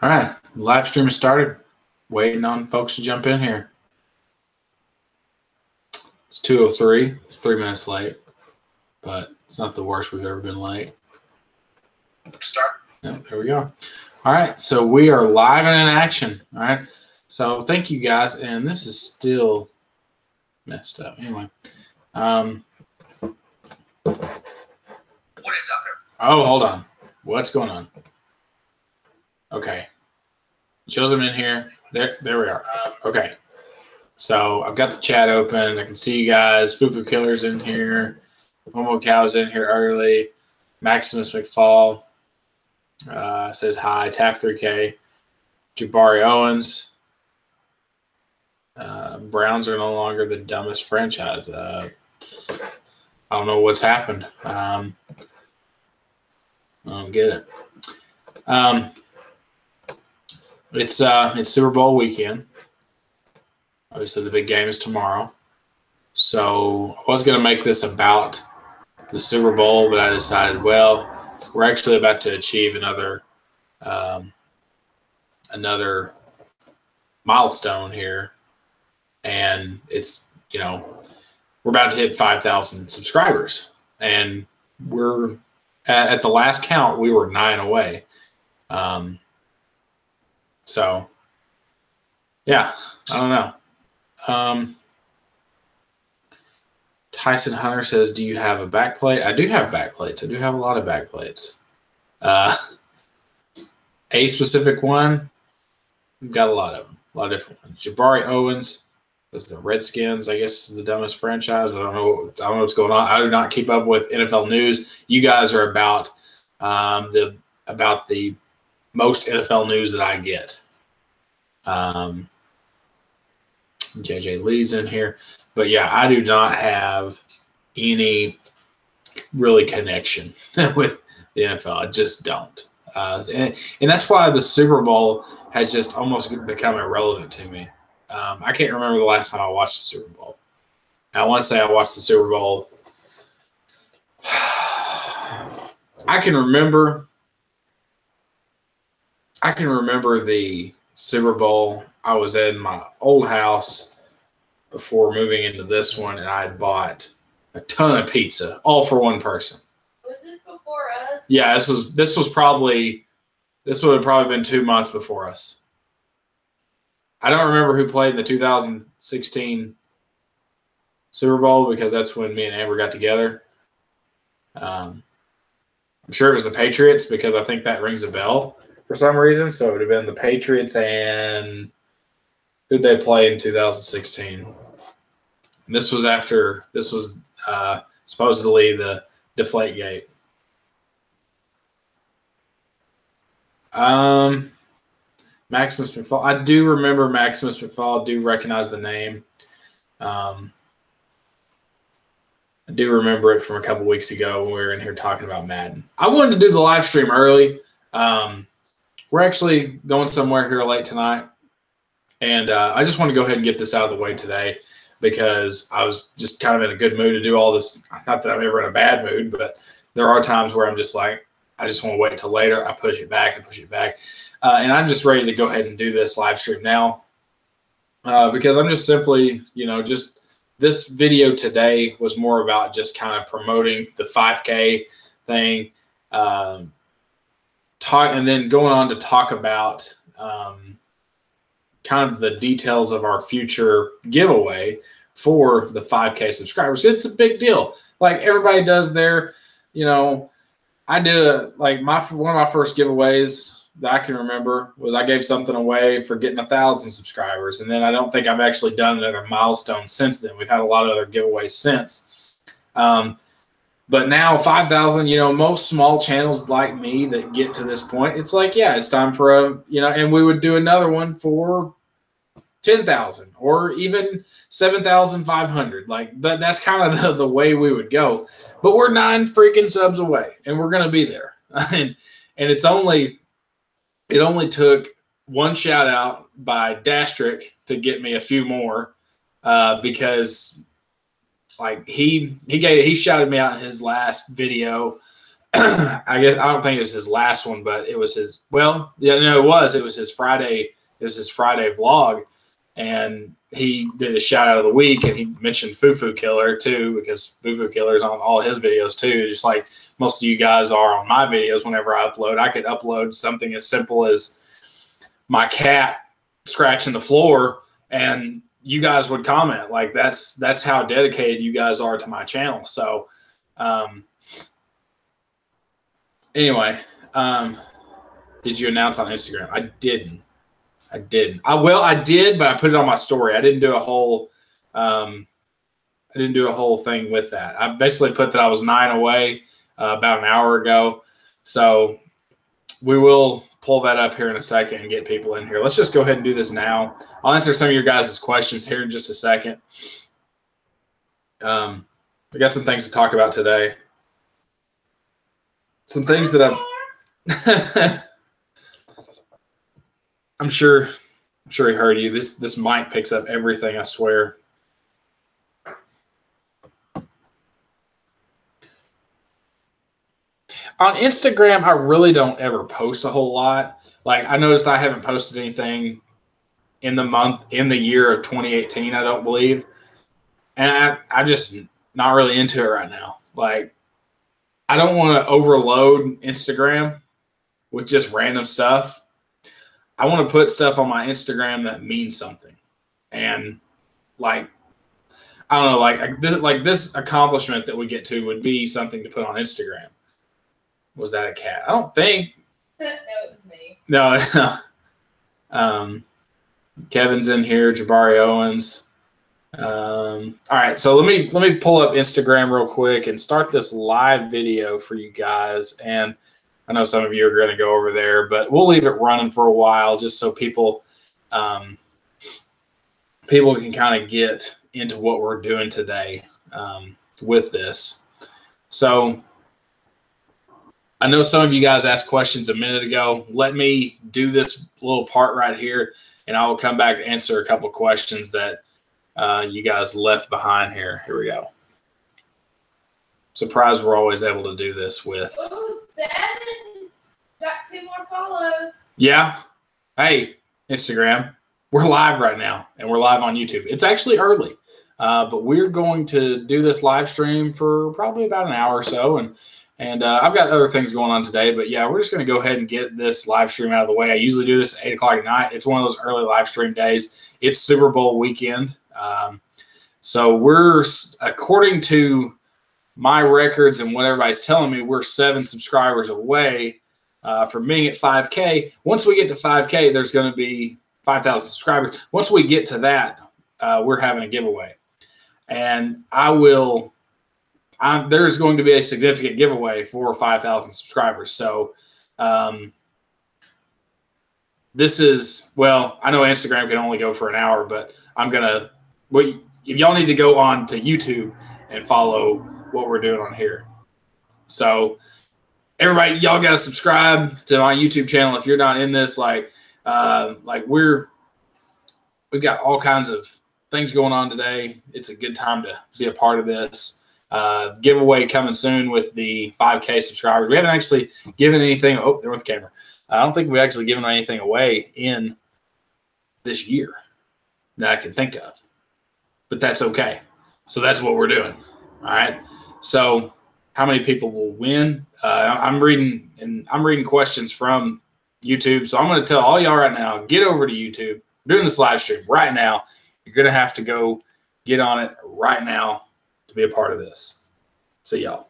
All right, live stream has started. Waiting on folks to jump in here. It's 2:03. It's 3 minutes late, but it's not the worst we've ever been late. Start. Yeah, there we go. All right, so we are live and in action. All right, so thank you guys, and this is still messed up. Anyway, What is up? oh, hold on. What's going on? Okay, shows them in here. There we are. Okay, so I've got the chat open. I can see you guys. Fufu Killer's in here. Momo Cow's in here early. Maximus McFall says hi. Taff3K. Jabari Owens. Browns are no longer the dumbest franchise. I don't know what's happened. I don't get it. It's Super Bowl weekend. Obviously, the big game is tomorrow. So I was going to make this about the Super Bowl, but I decided, well, we're actually about to achieve another milestone here, and it's we're about to hit 5,000 subscribers, and we're at the last count we were 9 away. So yeah, I don't know. Tyson Hunter says, do you have a backplate? I do have backplates. I do have a lot of backplates. A specific one, we've got a lot of them, a lot of different ones. Jabari Owens, that's the Redskins, I guess is the dumbest franchise. I don't know what's going on. I do not keep up with NFL news. You guys are about the most NFL news that I get. JJ Lee's in here. But yeah, I do not have any really connection with the NFL. I just don't. And that's why the Super Bowl has just almost become irrelevant to me. I can't remember the last time I watched the Super Bowl. And I want to say I watched the Super Bowl. I can remember the Super Bowl. I was in my old house before moving into this one, and I had bought a ton of pizza, all for one person. Was this before us? Yeah, this would have probably been 2 months before us. I don't remember who played in the 2016 Super Bowl because that's when me and Amber got together. I'm sure it was the Patriots because I think that rings a bell for some reason. So it would have been the Patriots and who'd they play in 2016? And this was supposedly the Deflategate. Maximus McFall. I do remember Maximus McFall. I do recognize the name. I do remember it from a couple weeks ago when we were in here talking about Madden. I wanted to do the live stream early. We're actually going somewhere here late tonight. And I just want to go ahead and get this out of the way today because I was just kind of in a good mood to do all this. Not that I'm ever in a bad mood, but there are times where I'm just like, I just want to wait until later. I push it back. And I'm just ready to go ahead and do this live stream now because I'm just simply, just this video today was more about just kind of promoting the 5K thing, and then going on to talk about kind of the details of our future giveaway for the 5K subscribers. It's a big deal. Like everybody does their, I did one of my first giveaways that I can remember was I gave something away for getting 1,000 subscribers. And then I don't think I've actually done another milestone since then. We've had a lot of other giveaways since. But now 5,000, most small channels like me that get to this point, it's like, yeah, it's time for and we would do another one for 10,000 or even 7,500. Like that's kind of the way we would go. But we're 9 freaking subs away, and we're going to be there. and it only took one shout out by Dastrick to get me a few more because like he shouted me out in his last video I guess I don't think it was his last one, but it was his. Well, yeah, no, it was. It was his Friday. It was his Friday vlog, and he did a shout out of the week, and he mentioned Fufu Killer too, because Fufu Killer is on all his videos too, just like most of you guys are on my videos. Whenever I upload, I could upload something as simple as my cat scratching the floor, and you guys would comment. Like that's how dedicated you guys are to my channel. So. Anyway, did you announce on Instagram? I didn't. I did, but I put it on my story. I didn't do a whole thing with that. I basically put that I was 9 away about an hour ago. So we will pull that up here in a second and get people in here. Let's just go ahead and do this now. I'll answer some of your guys' questions here in just a second. I got some things to talk about today. Some things that I'm sure he heard you. This mic picks up everything, I swear. On Instagram, I really don't ever post a whole lot. Like, I noticed I haven't posted anything in the year of 2018, I don't believe. And I'm just not really into it right now. Like, I don't want to overload Instagram with just random stuff. I want to put stuff on my Instagram that means something. And like, I don't know, like this accomplishment that we get to would be something to put on Instagram. Was that a cat? I don't think. No, it was me. No. Kevin's in here, Jabari Owens. All right, so let me pull up Instagram real quick and start this live video for you guys. And I know some of you are going to go over there, but we'll leave it running for a while just so people can kind of get into what we're doing today with this. So I know some of you guys asked questions a minute ago. Let me do this little part right here, and I will come back to answer a couple questions that you guys left behind here. Here we go. Surprised we're always able to do this with. Oh, 7. Got 2 more follows. Yeah. Hey, Instagram. We're live right now, and we're live on YouTube. It's actually early, but we're going to do this live stream for probably about an hour or so, and I've got other things going on today. But yeah, we're just going to go ahead and get this live stream out of the way. I usually do this at 8 o'clock at night. It's one of those early live stream days. It's Super Bowl weekend. So we're, according to my records and what everybody's telling me, we're 7 subscribers away from being at 5K. Once we get to 5K, there's going to be 5,000 subscribers. Once we get to that, we're having a giveaway. And there's going to be a significant giveaway for 5,000 subscribers. So this is, well, I know Instagram can only go for an hour, but if y'all need to go on to YouTube and follow what we're doing on here. So everybody, y'all got to subscribe to my YouTube channel. If you're not in this, we've got all kinds of things going on today. It's a good time to be a part of this. Giveaway coming soon with the 5K subscribers. We haven't actually given anything. Oh, there went the camera. I don't think we've actually given anything away in this year that I can think of, but that's okay. So that's what we're doing. All right. So how many people will win? I'm reading questions from YouTube. So I'm going to tell all y'all right now, get over to YouTube. We're doing this live stream right now. You're going to have to go get on it right now to be a part of this. See y'all.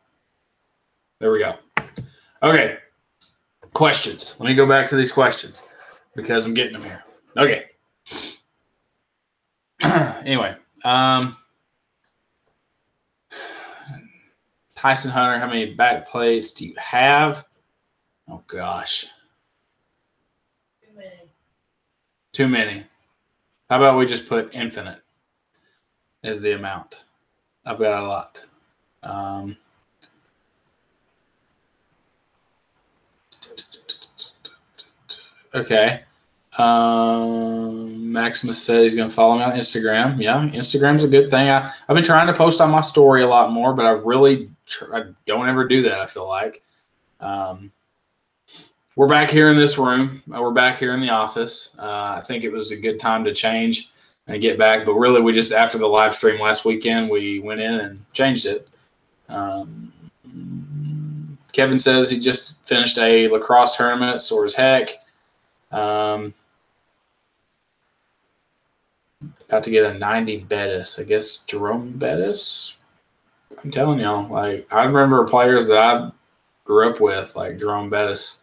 There we go. Okay. Questions. Let me go back to these questions because I'm getting them here. Okay. Anyway, Tyson Hunter, how many back plates do you have? Oh gosh. Too many. Too many. How about we just put infinite as the amount? I've got a lot. Okay. Maximus said he's going to follow me on Instagram. Yeah, Instagram's a good thing. I've been trying to post on my story a lot more, but I don't ever do that, I feel like. We're back here in this room. We're back here in the office. I think it was a good time to change and get back. But really, we just, after the live stream last weekend, we went in and changed it. Kevin says he just finished a lacrosse tournament, sore as heck. About to get a 90 Bettis. I guess Jerome Bettis. I'm telling y'all, like, I remember players that I grew up with, like Jerome Bettis,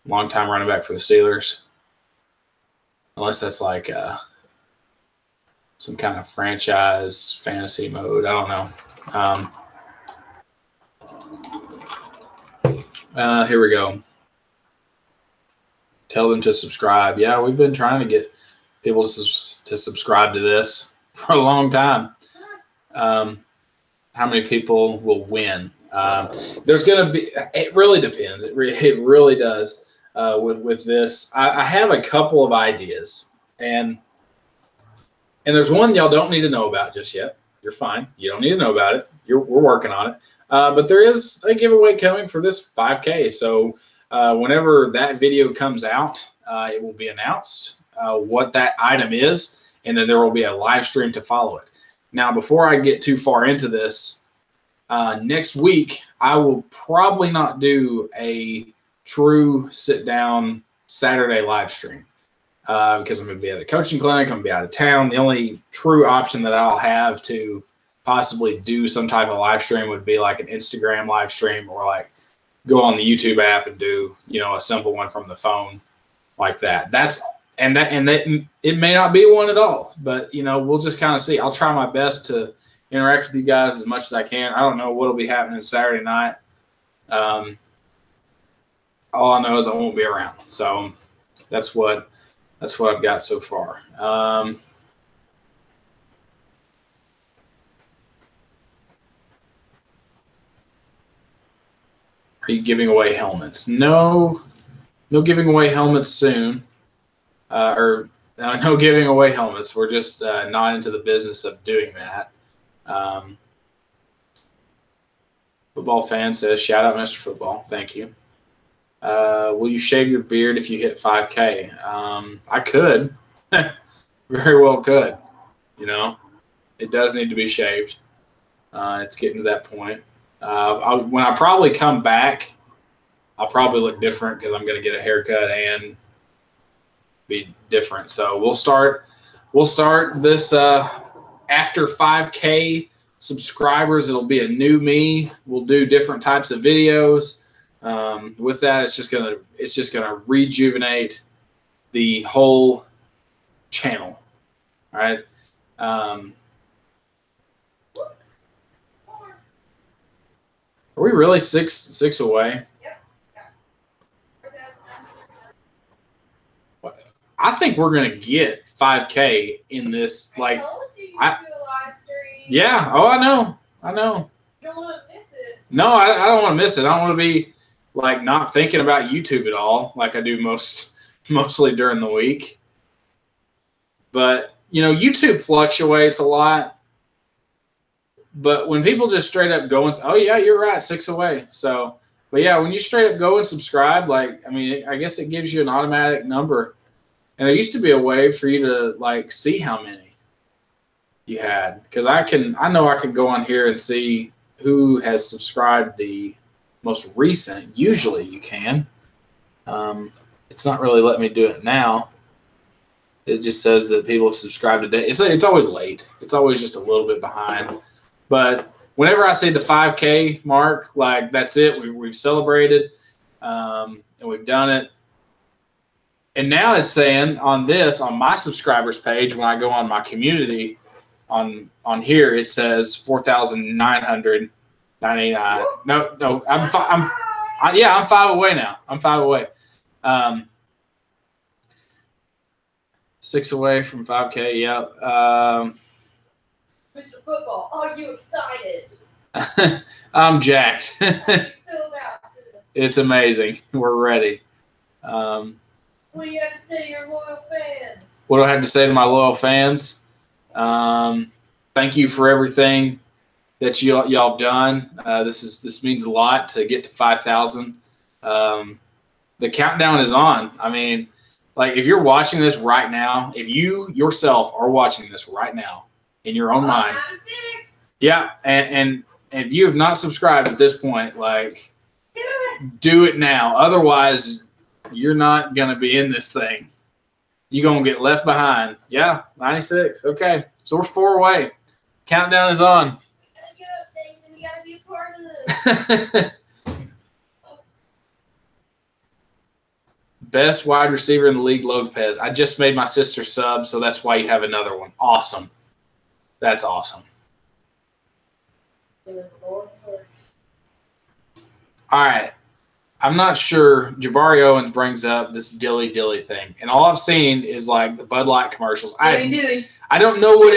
long-time running back for the Steelers. Unless that's like some kind of franchise fantasy mode. I don't know. Here we go. Tell them to subscribe. Yeah, we've been trying to get people to subscribe to this for a long time. How many people will win? There's going to be – it really depends. It really does with this. I have a couple of ideas, and there's one y'all don't need to know about just yet. You're fine. You don't need to know about it. We're working on it. But there is a giveaway coming for this 5K. So whenever that video comes out, it will be announced what that item is, and then there will be a live stream to follow it. Now, before I get too far into this, next week I will probably not do a true sit-down Saturday live stream because I'm going to be at the coaching clinic. I'm going to be out of town. The only true option that I'll have to possibly do some type of live stream would be like an Instagram live stream, or like go on the YouTube app and do, a simple one from the phone like that. And it may not be one at all, but we'll just kind of see. I'll try my best to interact with you guys as much as I can. I don't know what'll be happening Saturday night. All I know is I won't be around. So that's what I've got so far. Are you giving away helmets? No giving away helmets soon. No giving away helmets. We're just not into the business of doing that. Football fan says, shout out Mr. Football. Thank you. Will you shave your beard if you hit 5K? I could. Very well could. It does need to be shaved. It's getting to that point. When I probably come back, I'll probably look different because I'm going to get a haircut and be different. So we'll start this after 5K subscribers. It'll be a new me. We'll do different types of videos. With that, it's just gonna rejuvenate the whole channel. All right. Are we really six away? I think we're gonna get 5K in this. Like, I told you do a live stream. Yeah. Oh, I know. You don't want to miss it. No, I don't want to miss it. I don't want to be like not thinking about YouTube at all, like I do mostly during the week. But YouTube fluctuates a lot. But when people just straight up go and, oh yeah, you're right, 6 away. So, but yeah, when you straight up go and subscribe, I guess it gives you an automatic number. And there used to be a way for you to see how many you had, because I know I can go on here and see who has subscribed the most recent. Usually you can. It's not really letting me do it now. It just says that people have subscribed today. It's always late. It's always just a little bit behind. But whenever I see the 5K mark, that's it. We've celebrated, and we've done it. And now it's saying on my subscribers page, when I go on my community, on here, it says 4,999. No, I'm 5 away now. I'm 5 away. 6 away from 5K. Yeah. Mr. Football, are you excited? I'm jacked. How do you feel about this? It's amazing. We're ready. What do you have to say to your loyal fans? What do I have to say to my loyal fans? Thank you for everything that y'all done. This means a lot to get to 5,000. The countdown is on. I mean, like if you're watching this right now, if you yourself are watching this right now in your own mind, 96. yeah, and if you have not subscribed at this point, like do it now. Otherwise, you're not gonna be in this thing. You're gonna get left behind. Yeah, 96. Okay, so we're 4 away. Countdown is on. Get up, Jason. You gotta be a part of this. Best wide receiver in the league, Lopez. I just made my sister sub, so that's why you have another one. Awesome. That's awesome. All right. I'm not sure. Jabari Owens brings up this dilly thing, and all I've seen is like the Bud Light commercials. I don't know what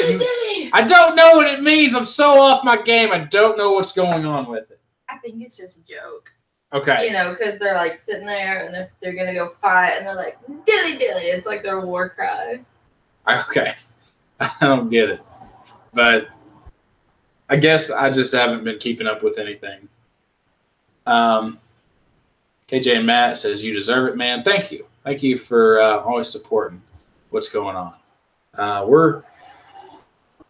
I don't know what it means. I'm so off my game. I don't know what's going on with it. I think it's just a joke. Okay. You know, because they're like sitting there and they're gonna go fight, and they're like dilly. It's like their war cry. Okay. I don't get it, but I guess I just haven't been keeping up with anything. KJ and Matt says, you deserve it, man. Thank you. Thank you for always supporting what's going on. We're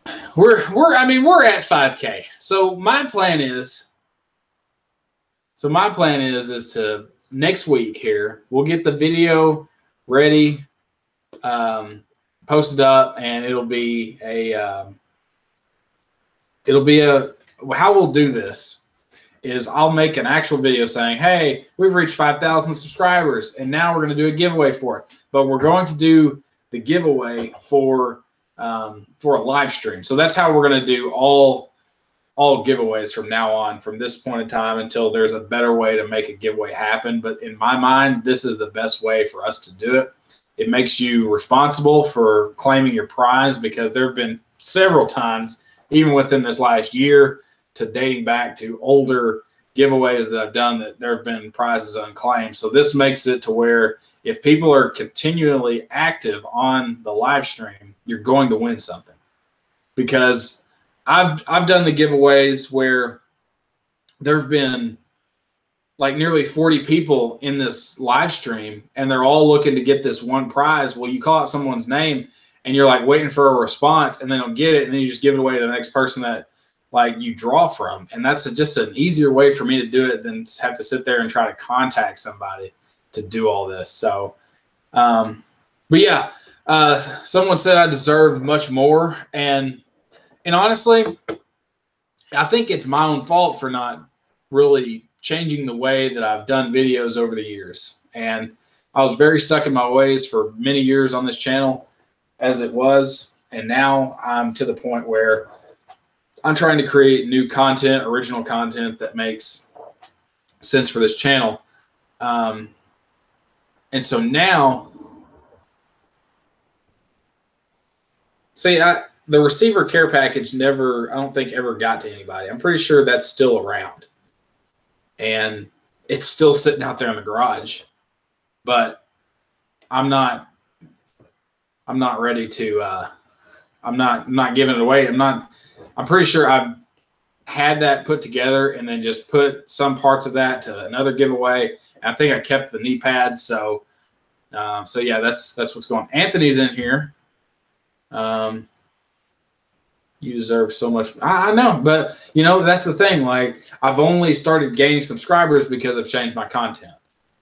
at 5K. So my plan is to next week here, we'll get the video ready, posted up, and it'll be how we'll do this is I'll make an actual video saying, hey, we've reached 5,000 subscribers, and now we're going to do a giveaway for it. But we're going to do the giveaway for a live stream. So that's how we're going to do all giveaways from now on, from this point in time until there's a better way to make a giveaway happen. But in my mind, this is the best way for us to do it. It makes you responsible for claiming your prize, because there have been several times, even within this last year, to dating back to older giveaways that I've done, that there have been prizes unclaimed. So this makes it to where if people are continually active on the live stream, you're going to win something. Because I've done the giveaways where there have been like nearly 40 people in this live stream, and they're all looking to get this one prize. Well, you call out someone's name and you're like waiting for a response, and they don't get it, and then you just give it away to the next person that like you draw from. And that's just an easier way for me to do it than have to sit there and try to contact somebody to do all this. So, but yeah, someone said I deserve much more. And honestly, I think it's my own fault for not really changing the way that I've done videos over the years. And I was very stuck in my ways for many years on this channel as it was. And now I'm to the point where I'm trying to create new content, original content that makes sense for this channel. And so now, the receiver care package I don't think ever got to anybody. I'm pretty sure that's still around. And it's still sitting out there in the garage. But I'm not ready to, I'm not giving it away. I'm pretty sure I've had that put together and then just put some parts of that to another giveaway. And I think I kept the knee pads. So yeah, that's what's going on. Anthony's in here. You deserve so much. I know, but you know, that's the thing. Like, I've only started gaining subscribers because I've changed my content,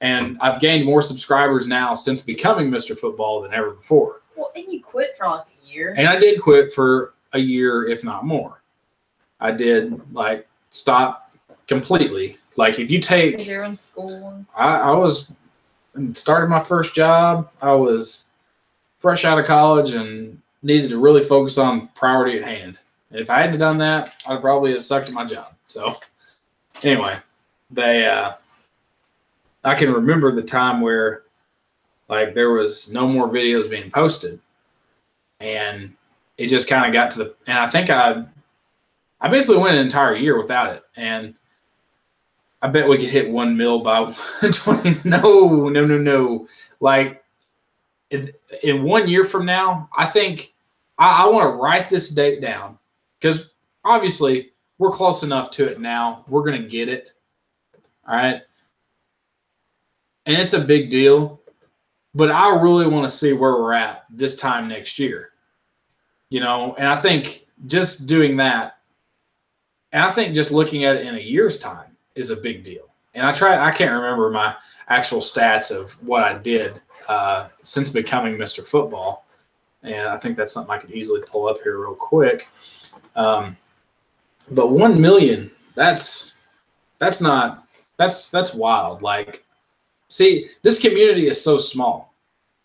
and I've gained more subscribers now since becoming Mr. Football than ever before. Well, and you quit for like a year. And I did quit for a year, if not more. I did like stop completely. Like, if you take, 'Cause you're in school and stuff. I was started my first job. I was fresh out of college and needed to really focus on priority at hand. And if I hadn't done that, I'd probably have sucked at my job. So anyway, I can remember the time where like there was no more videos being posted, and it just kind of got to and I think I basically went an entire year without it. And I bet we could hit 1 mil by 20. No. Like in 1 year from now, I think I want to write this date down, because obviously we're close enough to it now. We're going to get it. All right. and it's a big deal. But I really want to see where we're at this time next year. You know, and I think just doing that, and I think just looking at it in a year's time is a big deal. And I can't remember my actual stats of what I did since becoming Mr. Football. And I think that's something I could easily pull up here real quick. But 1 million, that's wild. Like, see, this community is so small.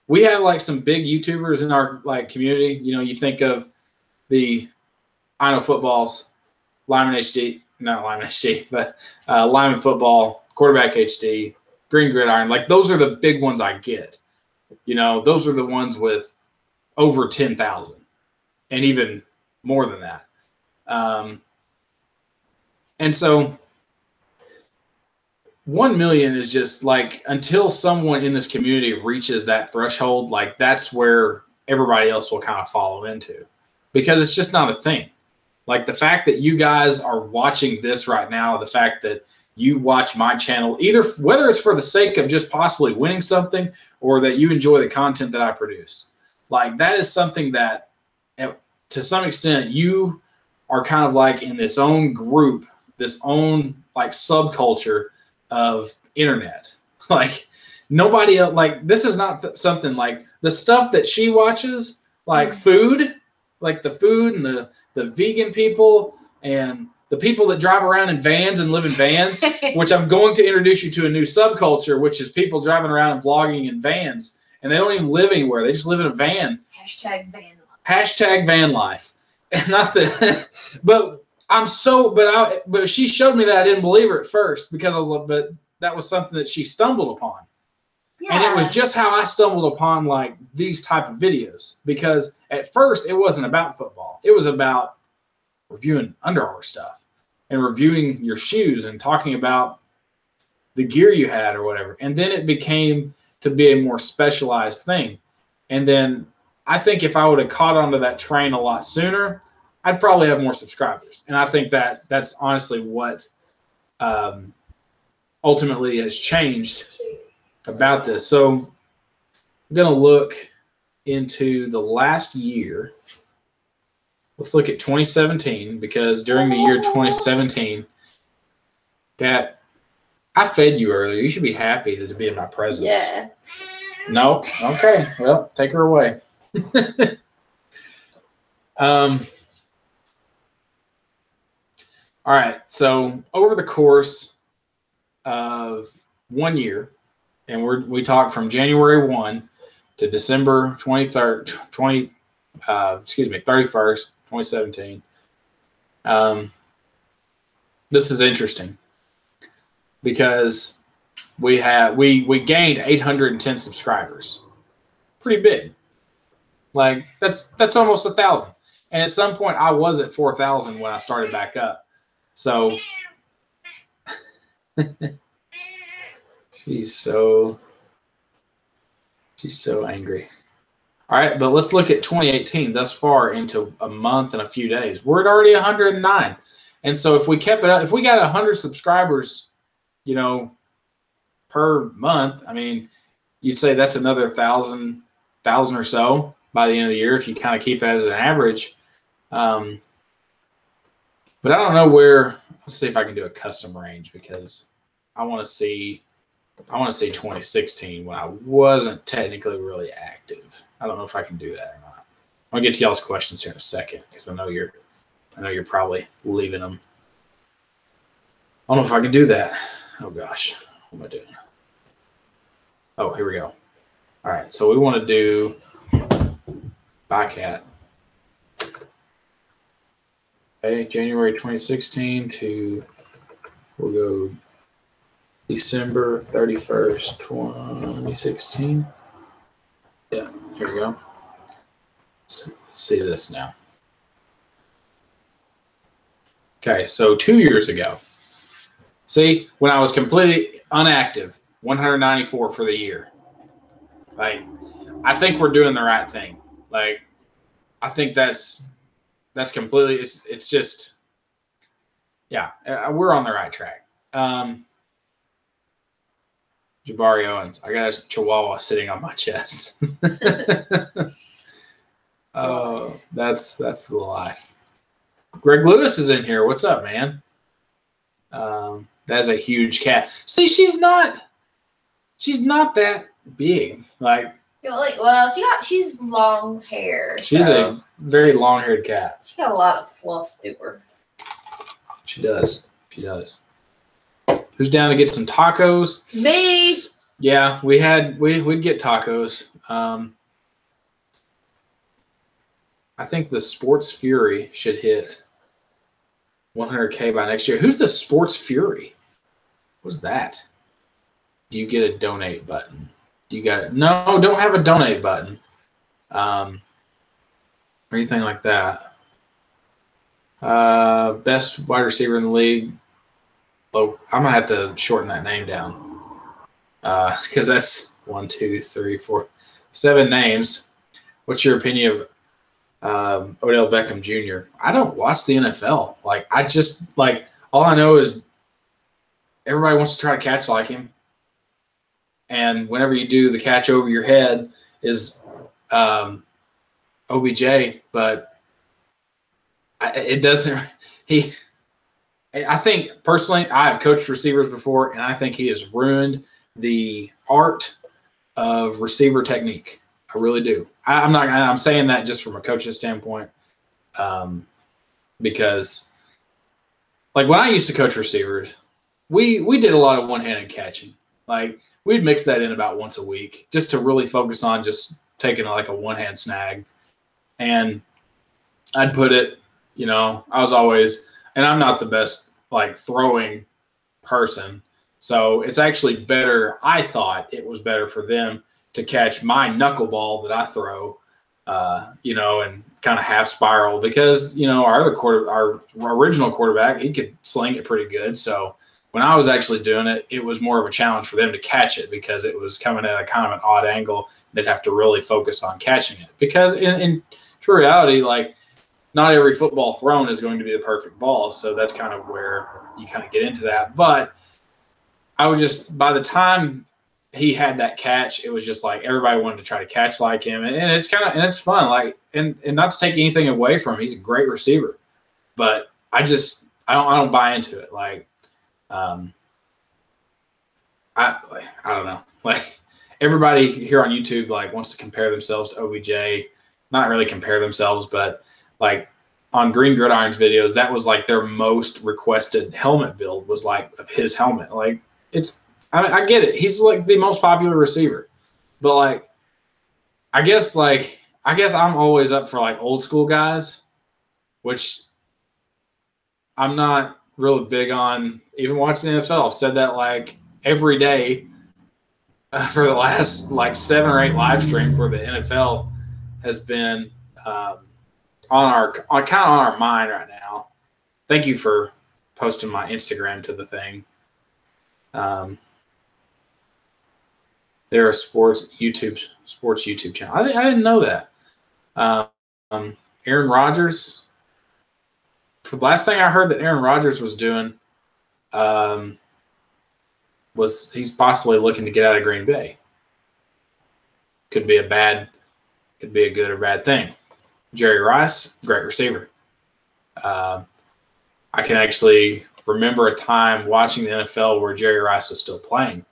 We have like some big YouTubers in our like community. You know, you think of the I Know Footballs, Lyman HD, not Lyman HD, but Lyman Football, Quarterback HD, Green Gridiron. Like, those are the big ones I get. You know, those are the ones with over 10,000 and even more than that. And so 1 million is just like, until someone in this community reaches that threshold, like that's where everybody else will kind of follow into, because it's just not a thing. Like, the fact that you guys are watching this right now, the fact that you watch my channel, either whether it's for the sake of just possibly winning something or that you enjoy the content that I produce, like that is something that to some extent you are kind of like in this own group, this own like subculture of internet. Like, nobody else, like, this is not something like the stuff that she watches, like food, like the food and the vegan people and the people that drive around in vans and live in vans, which I'm going to introduce you to a new subculture, which is people driving around and vlogging in vans, and they don't even live anywhere. They just live in a van. Hashtag van life. Hashtag van life. And not the, but but she showed me that. I didn't believe her at first, because I was like, but that was something that she stumbled upon. Yeah. And it was just how I stumbled upon like these type of videos, because at first it wasn't about football. It was about reviewing Under Armour stuff and reviewing your shoes and talking about the gear you had or whatever. And then it became to be a more specialized thing. And then I think if I would have caught onto that train a lot sooner, I'd probably have more subscribers. And I think that that's honestly what ultimately has changed about this. So I'm going to look into the last year. Let's look at 2017, because during the year 2017, Kat, I fed you earlier. You should be happy to be in my presence. Yeah. No? Okay. Well, take her away. All right. So over the course of 1 year, and we talked from January 1 to December 31st, 2017. This is interesting, because we gained 810 subscribers. Pretty big. Like, that's almost 1,000. And at some point I was at 4,000 when I started back up. So she's so angry. All right, but let's look at 2018 thus far into a month and a few days. We're at already 109. And so if we kept it up, if we got 100 subscribers, you know, per month, I mean, you'd say that's another 1,000 or so by the end of the year if you kind of keep that as an average. But I don't know where. Let's see if I can do a custom range, because I want to see 2016 when I wasn't technically really active. I don't know if I can do that or not. I'll get to y'all's questions here in a second, because I know you're probably leaving them. I don't know if I can do that. Oh gosh, what am I doing? Oh, here we go. All right, so we want to do Bycat. Okay, January 2016 to, we'll go December 31st, 2016. Yeah, here we go. Let's see this now. Okay, so 2 years ago. See, when I was completely inactive, 194 for the year. Like, I think we're doing the right thing. Like, I think that's completely, it's just, yeah, we're on the right track. Jabari Owens. I got a Chihuahua sitting on my chest. Oh, that's the life. Greg Lewis is in here. What's up, man? That's a huge cat. See, she's not that big. Like, she's long hair. She's a very long-haired cat. She got a lot of fluff to her. She does. She does. Who's down to get some tacos? Me. Yeah, we'd get tacos. I think the Sports Fury should hit 100K by next year. Who's the Sports Fury? What's that? Do you get a donate button? No, don't have a donate button. Or anything like that. Best wide receiver in the league. Oh, I'm gonna have to shorten that name down. Because that's 1, 2, 3, 4, 7 names. What's your opinion of Odell Beckham Jr.? I don't watch the NFL. All I know is everybody wants to try to catch like him. And whenever you do the catch over your head is OBJ, but it doesn't. I think personally, I have coached receivers before, and I think he has ruined the art of receiver technique. I really do. I'm saying that just from a coach's standpoint, because like when I used to coach receivers, we did a lot of one-handed catching. Like we'd mix that in about once a week just to really focus on just taking like a one-hand snag. And I'd put it, I was always, and I'm not the best like throwing person. So it's actually better. I thought it was better for them to catch my knuckleball that I throw, and kind of half spiral because, our original quarterback, he could sling it pretty good. So when I was actually doing it, it was more of a challenge for them to catch it because it was coming at a kind of an odd angle. They'd have to really focus on catching it because in true reality, like not every football thrown is going to be the perfect ball. So that's kind of where you kind of get into that. But I was just, by the time he had that catch, it was just like everybody wanted to try to catch like him. And it's it's fun. Like, and not to take anything away from him, he's a great receiver. But I don't buy into it. Like, I don't know. Like everybody here on YouTube like wants to compare themselves to OBJ. Not really compare themselves, but like on Green Gridiron's videos, that was like their most requested helmet build was like of his helmet. Like I get it. He's like the most popular receiver, but like I guess I'm always up for like old school guys, which I'm not really big on. Even watching the NFL, I've said that like every day for the last like 7 or 8 live streams where the NFL has been on our mind right now. Thank you for posting my Instagram to the thing. They're a sports YouTube channel. I didn't know that. Aaron Rodgers. The last thing I heard that Aaron Rodgers was doing was he's possibly looking to get out of Green Bay. Could be a good or bad thing. Jerry Rice, great receiver. I can actually remember a time watching the NFL where Jerry Rice was still playing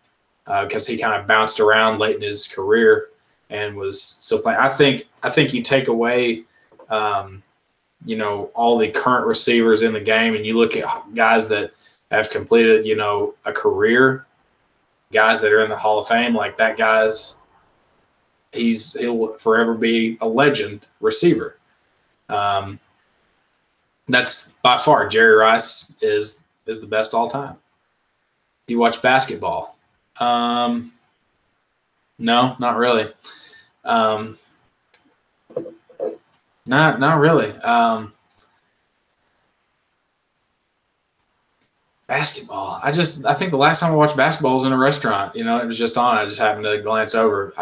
because he kind of bounced around late in his career and was still playing. I think you take away, all the current receivers in the game, and you look at guys that have completed, a career, guys that are in the Hall of Fame, like that guy's. He'll forever be a legend receiver. That's by far Jerry Rice is the best all time. Do you watch basketball? No, not really. Not really. Basketball. I think the last time I watched basketball was in a restaurant. It was just on. I just happened to glance over.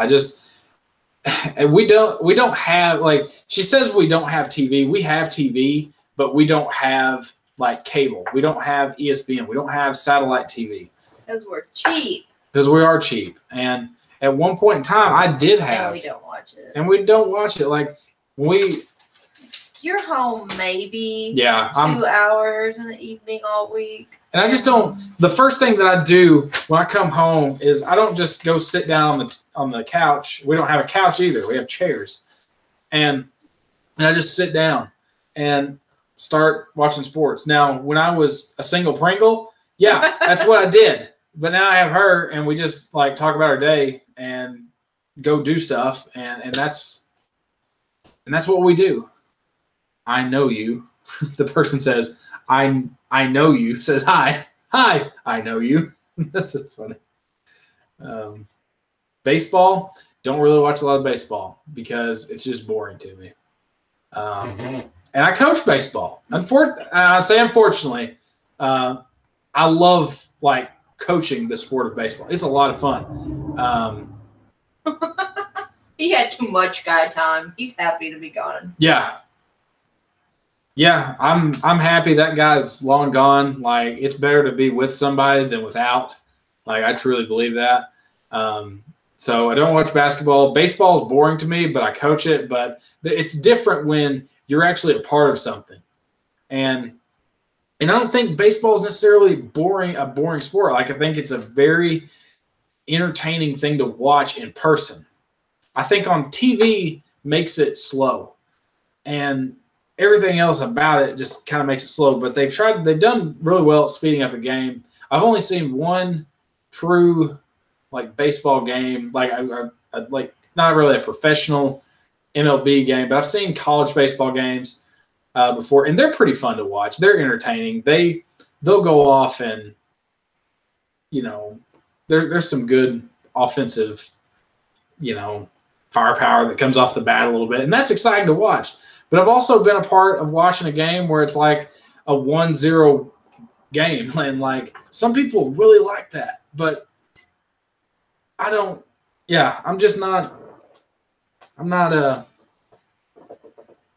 We don't have, like, she says we don't have TV. We have TV, but we don't have like cable. We don't have ESPN. We don't have satellite TV. Because we're cheap. because we are cheap. And at one point in time, I did have. And we don't watch it. And we don't watch it. Like, You're home maybe yeah. 2 hours in the evening all week. And I just don't. The first thing that I do when I come home is I don't just go sit down on the couch. We don't have a couch either. We have chairs, and I just sit down and start watching sports. Now, when I was a single Pringle, yeah, that's what I did. But now I have her, and we just like talk about our day and go do stuff, and that's what we do. I know you. The person says, I know you. Says hi. Hi, I know you. That's so funny. Baseball, don't really watch a lot of baseball because it's just boring to me. And I coach baseball. I say unfortunately, I love like coaching the sport of baseball. It's a lot of fun. He had too much guy time. He's happy to be gone. Yeah. Yeah, I'm happy that guy's long gone. Like, it's better to be with somebody than without. Like, I truly believe that. So I don't watch basketball. Baseball is boring to me, but I coach it. But it's different when you're actually a part of something. And I don't think baseball is necessarily a boring sport. Like, I think it's a very entertaining thing to watch in person. I think on TV makes it slow. And everything else about it just kind of makes it slow, but they've done really well at speeding up a game. I've only seen one true like baseball game, like like not really a professional MLB game, but I've seen college baseball games before, and they're pretty fun to watch. They're entertaining. They'll go off, and there's some good offensive, firepower that comes off the bat a little bit, and that's exciting to watch. But I've also been a part of watching a game where it's like a 1-0 game. And like some people really like that. But I don't, I'm just not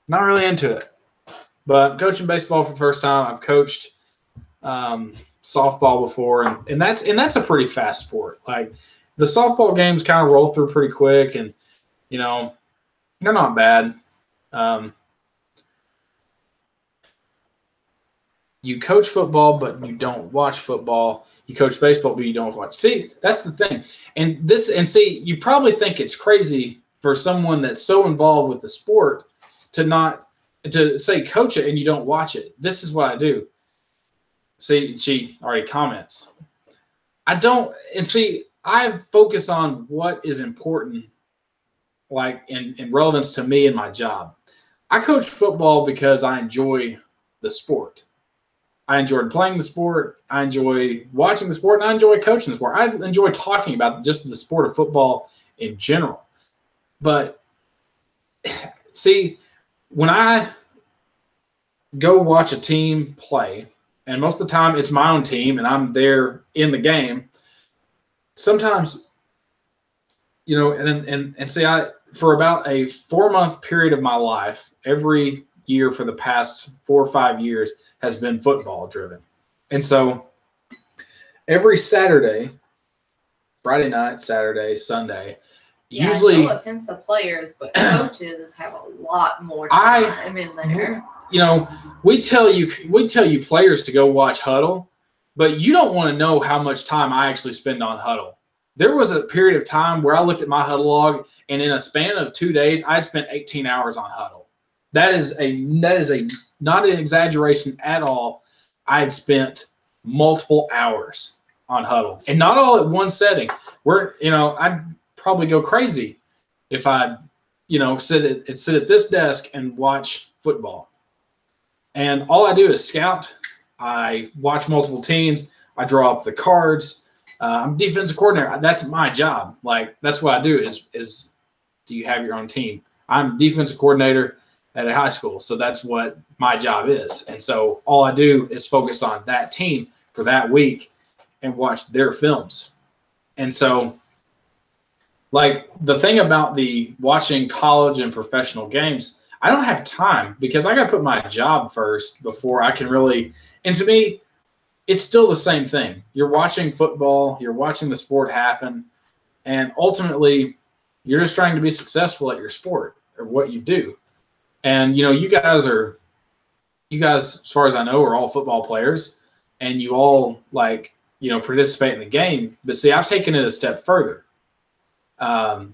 really into it. But coaching baseball for the first time. I've coached softball before, and that's a pretty fast sport. Like the softball games kind of roll through pretty quick, and they're not bad. You coach football, but you don't watch football. You coach baseball, but you don't watch. See, that's the thing. And see, you probably think it's crazy for someone that's so involved with the sport to say coach it and you don't watch it. This is what I do. See, she already comments. I don't, and see, I focus on what is important, like in relevance to me and my job. I coach football because I enjoy the sport. I enjoyed playing the sport. I enjoy watching the sport, and I enjoy coaching the sport. I enjoy talking about just the sport of football in general. But see, when I go watch a team play, and most of the time it's my own team and I'm there in the game, sometimes, and see, for about a 4-month period of my life, every year for the past 4 or 5 years has been football driven. And so every Saturday, Friday night, Saturday, Sunday, usually, no offense to players, but coaches have a lot more time in there. We tell you players to go watch Huddle, but you don't want to know how much time I actually spend on Huddle. There was a period of time where I looked at my Huddle log, and in a span of 2 days, I'd spent 18 hours on Huddle. That is not an exaggeration at all. I had spent multiple hours on Huddle, and not all at one setting. I'd probably go crazy if I, sit at this desk and watch football. And all I do is scout. I watch multiple teams. I draw up the cards. I'm defensive coordinator. That's my job. Like, that's what I do is do you have your own team? I'm defensive coordinator at a high school, so that's what my job is. And so all I do is focus on that team for that week and watch their films. And so, like, the thing about the watching college and professional games, I don't have time because I got to put my job first before I can really – and to me, it's still the same thing. You're watching football, you're watching the sport happen, and ultimately you're just trying to be successful at your sport or what you do. And, you guys, as far as I know, are all football players, and you all participate in the game. But see, I've taken it a step further. And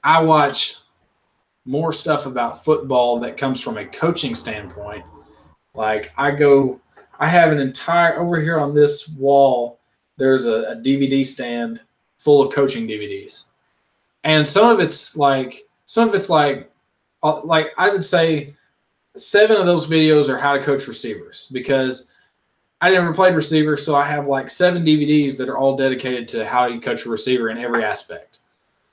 I watch more stuff about football that comes from a coaching standpoint. Like I have an entire, over here on this wall, there's a DVD stand full of coaching DVDs. And some of it's like I would say 7 of those videos are how to coach receivers, because I never played receiver. So I have like 7 DVDs that are all dedicated to how you coach a receiver in every aspect.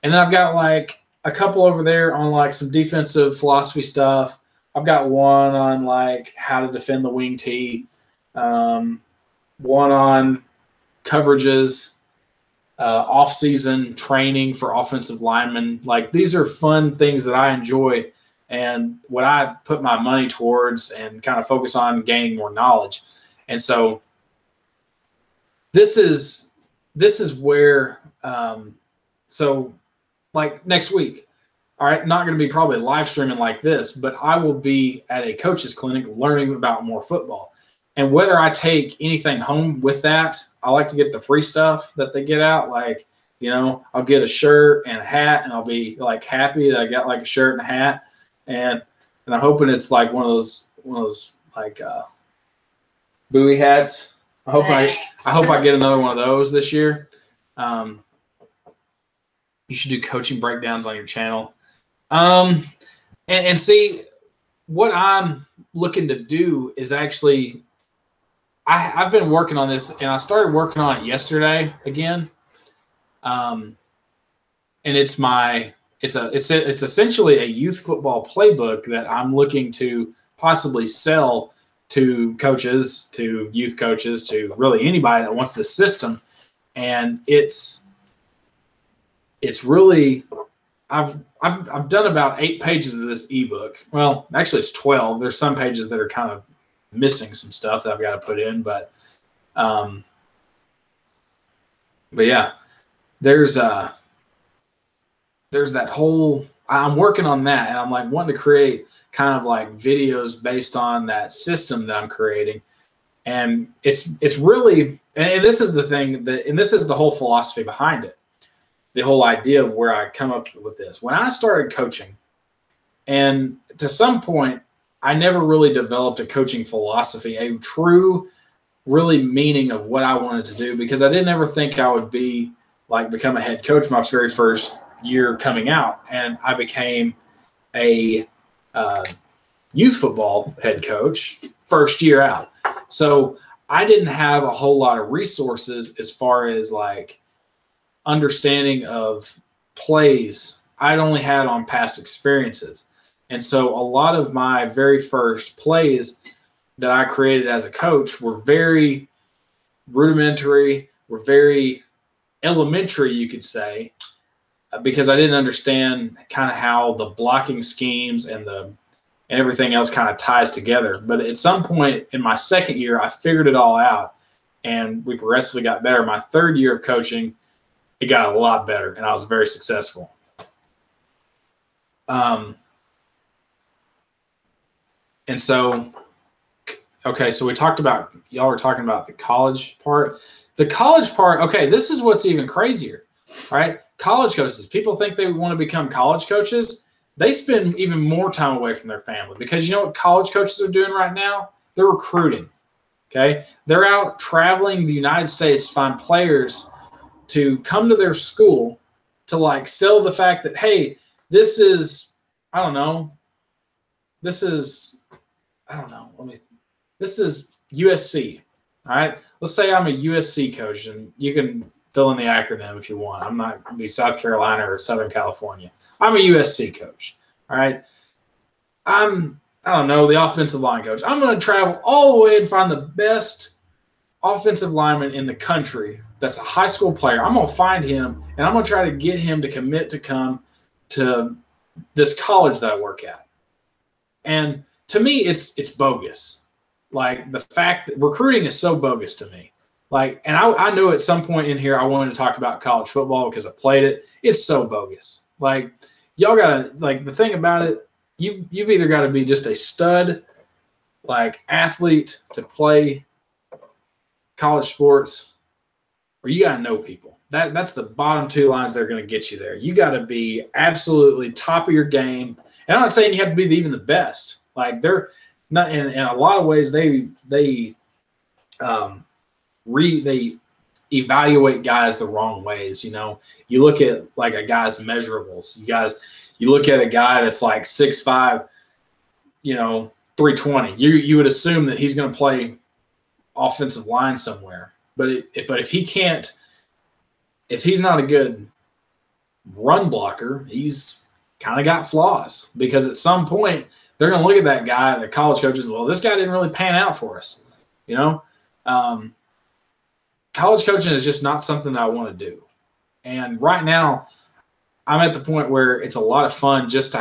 And then I've got like a couple over there on like some defensive philosophy stuff. I've got one on like how to defend the wing tee, one on coverages, off-season training for offensive linemen. Like these are fun things that I enjoy and what I put my money towards and kind of focus on gaining more knowledge. And so this is where so like next week, all right, not going to be probably live streaming like this, but I will be at a coach's clinic learning about more football. And whether I take anything home with that, I like to get the free stuff that they get out. Like, I'll get a shirt and a hat, and I'll be like happy that I got like a shirt and a hat. And I'm hoping it's like one of those like buoy hats. I hope I get another one of those this year. You should do coaching breakdowns on your channel. And see, what I'm looking to do is actually, I've been working on this, and I started working on it yesterday again. And it's essentially a youth football playbook that I'm looking to possibly sell to coaches, to youth coaches, to really anybody that wants this system. And it's really, I've done about 8 pages of this ebook. Well, actually it's 12. There's some pages that are kind of missing some stuff that I've got to put in, but yeah, there's that whole, I'm working on that, and I'm like wanting to create kind of like videos based on that system that I'm creating. And it's really, and this is the thing and this is the whole philosophy behind it. The whole idea of where I come up with this. When I started coaching, and to some point, I never really developed a coaching philosophy, a true, really meaning of what I wanted to do, because I didn't ever think I would become a head coach my very first year coming out. And I became a youth football head coach first year out. So I didn't have a whole lot of resources as far as like understanding of plays. I'd only had on past experiences. And so a lot of my very first plays that I created as a coach were very rudimentary, were very elementary, you could say, because I didn't understand kind of how the blocking schemes and everything else kind of ties together. But at some point in my second year, I figured it all out, and we progressively got better. My third year of coaching, it got a lot better, and I was very successful. And so, okay, so we talked about, y'all were talking about the college part. The college part, okay, this is what's even crazier, right? College coaches, people think they want to become college coaches. They spend even more time away from their family, because you know what college coaches are doing right now? They're recruiting, okay? They're out traveling the United States to find players to come to their school to like sell the fact that, hey, this is, I don't know, this is USC, all right? Let's say I'm a USC coach, and you can fill in the acronym if you want. I'm not going to be South Carolina or Southern California. I'm a USC coach, all right? I don't know, the offensive line coach. I'm going to travel all the way and find the best offensive lineman in the country that's a high school player. I'm going to find him, and I'm going to try to get him to commit to come to this college that I work at. And to me, it's bogus. like the fact that recruiting is so bogus to me. Like, and I know at some point in here I wanted to talk about college football because I played it. It's so bogus. Like, y'all gotta, like, the thing about it, you've either got to be just a stud, like, athlete to play college sports, or you gotta know people. That's the bottom two lines that are going to get you there. You got to be absolutely top of your game. And I'm not saying you have to be even the best. Like, they're not in a lot of ways. They evaluate guys the wrong ways. You know, you look at like a guy's measurables. You look at a guy that's like 6'5", 320. You would assume that he's going to play offensive line somewhere. But if he can't, if he's not a good run blocker, he's kind of got flaws, because at some point they're going to look at that guy, the college coaches, well, this guy didn't really pan out for us. College coaching is just not something that I want to do. And right now I'm at the point where it's a lot of fun just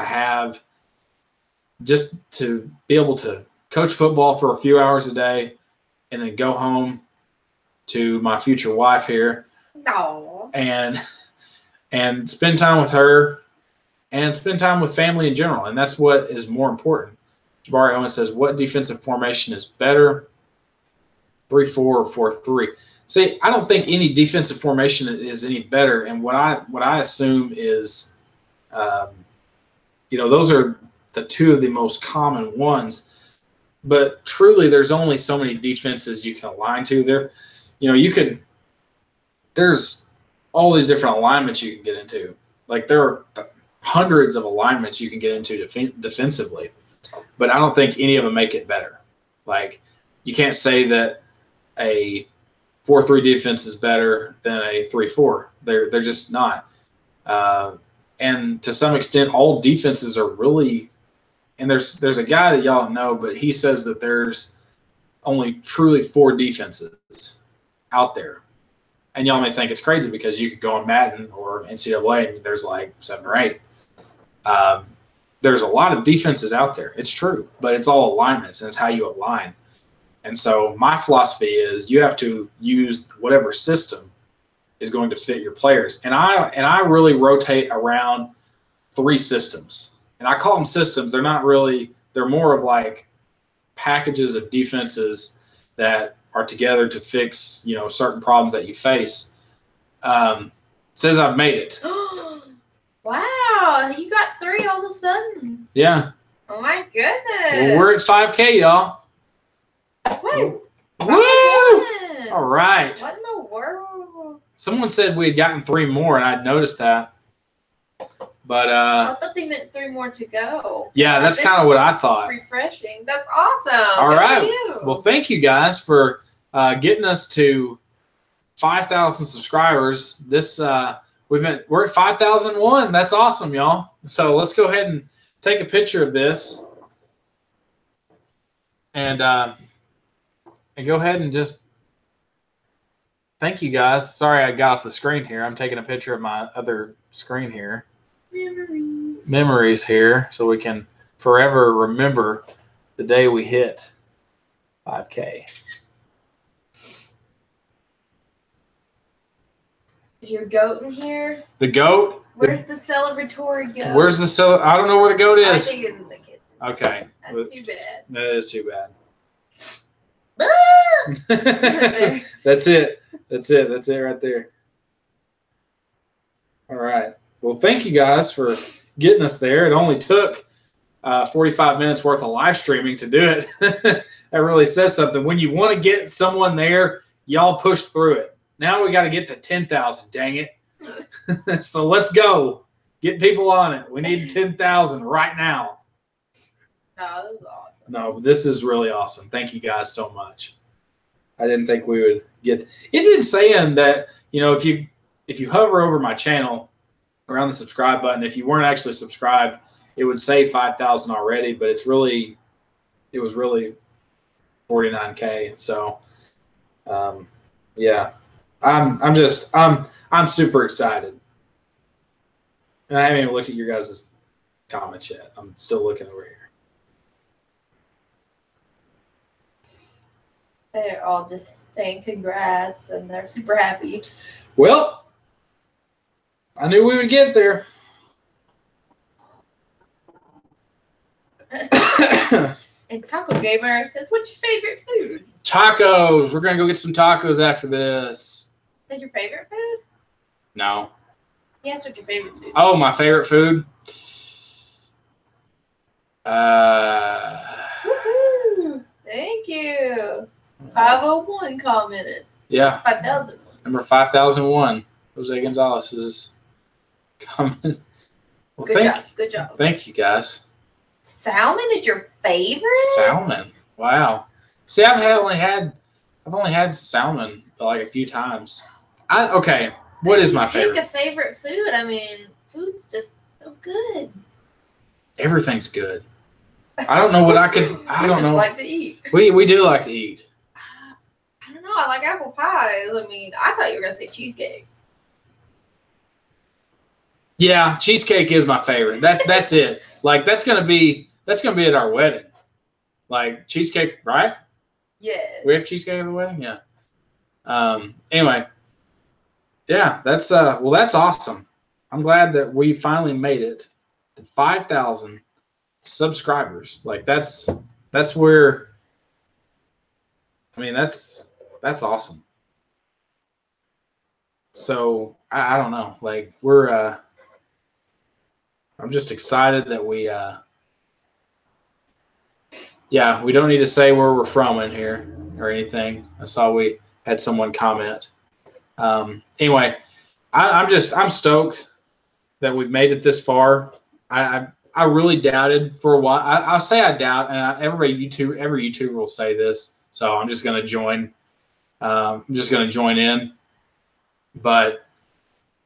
to be able to coach football for a few hours a day and then go home to my future wife here. No. And spend time with her and spend time with family in general. And that's what is more important. Jabari Owens says, what defensive formation is better, 3-4 or 4-3? See, I don't think any defensive formation is any better. And what I assume is, those are the two of the most common ones. But truly, there's only so many defenses you can align to. There's all these different alignments you can get into. Like, there are hundreds of alignments you can get into defensively, but I don't think any of them make it better. Like, you can't say that a 4-3 defense is better than a 3-4. They're just not. And to some extent, all defenses are really. And there's a guy that y'all don't know, but he says that there's only truly 4 defenses out there. And y'all may think it's crazy because you could go on Madden or NCAA and there's like 7 or 8. There's a lot of defenses out there. It's true, but it's all alignments and it's how you align. And so my philosophy is you have to use whatever system is going to fit your players. And I really rotate around 3 systems. And I call them systems. They're not really – they're more of like packages of defenses that are together to fix, certain problems that you face. Says I've made it. Wow, you got 3 all of a sudden. Yeah. Oh my goodness. Well, we're at 5K, y'all. Wait. Woo! All right. What in the world? Someone said we had gotten 3 more, and I'd noticed that. But I thought they meant 3 more to go. Yeah, that's kind of what I thought. Refreshing. That's awesome. All Good right. for you. Well, thank you guys for getting us to 5,000 subscribers. We're at 5,001. That's awesome, y'all. So let's go ahead and take a picture of this, and go ahead and just thank you guys. Sorry, I got off the screen here. I'm taking a picture of my other screen here. Memories here, so we can forever remember the day we hit 5K. Is your goat in here? The goat? Where's the celebratory goat? Where's the I don't know where the goat is. I think it's in the kitchen. Okay. That's too bad. That is too bad. There. That's it. That's it right there. All right. Well, thank you guys for getting us there. It only took 45 minutes worth of live streaming to do it. That really says something. When you want to get someone there, y'all push through it. Now we got to get to 10,000, dang it. So let's go. Get people on it. We need 10,000 right now. No, this is awesome. No, this is really awesome. Thank you guys so much. I didn't think we would get – it's been saying that, if you hover over my channel around the subscribe button, if you weren't actually subscribed, it would say 5,000 already, but it was really 49K. So, yeah. I'm super excited. And I haven't even looked at your guys' comments yet. I'm still looking over here. They're all just saying congrats and they're super happy. Well, I knew we would get there. And Taco Gamer says, "What's your favorite food?" Tacos. We're gonna go get some tacos after this. Is your favorite food? No. Yes, what's your favorite food? Oh, my favorite food. Woohoo! Thank you. 501 commented. Yeah. 5001. Number 5001. Jose Gonzalez is coming. Well, Good job. Good job. Thank you, guys. Salmon is your favorite? Salmon. Wow. See, I've only had salmon like a few times. Okay. What is my favorite? Pick a favorite food. I mean, food's just so good. Everything's good. I don't know what I could. I don't know. Like to eat. We do like to eat. I don't know. I like apple pies. I mean, I thought you were gonna say cheesecake. Yeah, cheesecake is my favorite. That's it. Like that's gonna be at our wedding. Like cheesecake, right? Yeah. We have cheesecake at the wedding. Yeah. Anyway. Yeah, that's awesome. I'm glad that we finally made it to 5,000 subscribers. Like that's where. I mean that's awesome. So I don't know. Like we're. I'm just excited that we we don't need to say where we're from in here or anything. I saw we had someone comment. Anyway, I'm stoked that we've made it this far. I really doubted for a while. I'll say I doubt, and every YouTuber will say this. So I'm just gonna join. I'm just gonna join in, but.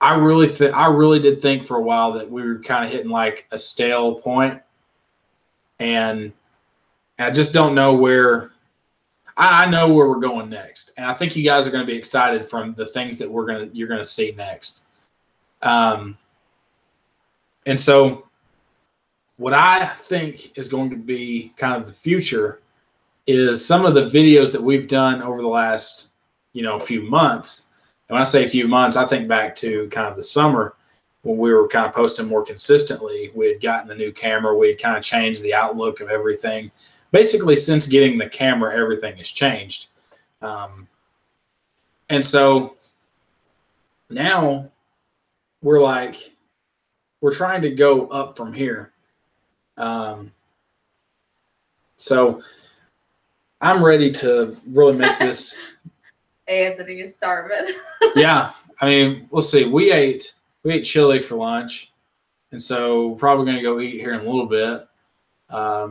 I really did think for a while that we were kind of hitting like a stale point, and I just don't know where. I know where we're going next, and I think you guys are going to be excited from the things that you're gonna see next. And so, what I think is going to be kind of the future is some of the videos that we've done over the last few months. When I say a few months, I think back to kind of the summer when we were kind of posting more consistently. We had gotten the new camera. We had kind of changed the outlook of everything. Basically, since getting the camera, everything has changed. And so now we're trying to go up from here. So I'm ready to really make this. Anthony is starving. Yeah, I mean, we'll see. We ate chili for lunch, and so we're probably going to go eat here in a little bit. I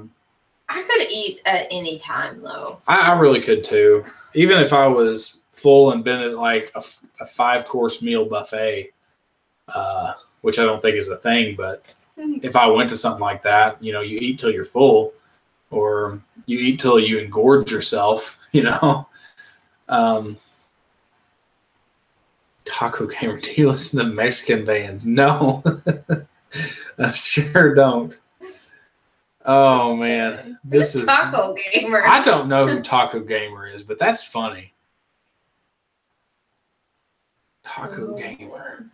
could eat at any time, though. I really could too, even if I was full and been at like a 5-course meal buffet, which I don't think is a thing. But if I went to something like that, you eat till you're full, or you eat till you engorge yourself, Taco Gamer, do you listen to Mexican bands? No, I sure don't. Oh man, this is Taco Gamer. I don't know who Taco Gamer is, but that's funny. Taco Gamer.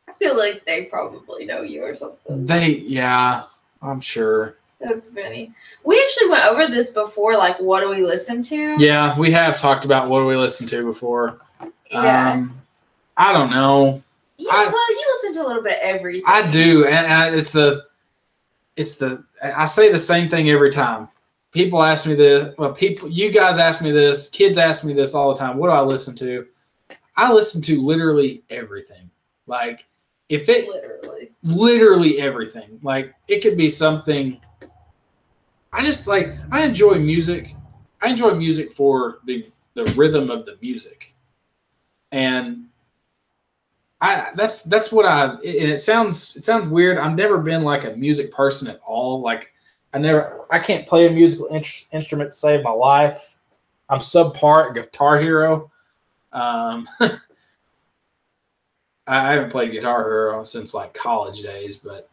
I feel like they probably know you or something. I'm sure. That's funny. We actually went over this before, like, what do we listen to? Yeah, we have talked about what do we listen to before. Yeah. I don't know. Yeah, well, you listen to a little bit of everything. I do, and I say the same thing every time. People ask me this. Well, you guys ask me this. Kids ask me this all the time. What do I listen to? I listen to literally everything. Like, literally everything. Like, it could be something. I enjoy music. I enjoy music for the rhythm of the music, and that's what it sounds weird. I've never been like a music person at all. Like I can't play a musical instrument to save my life. I'm subpar at Guitar Hero. I haven't played Guitar Hero since like college days, but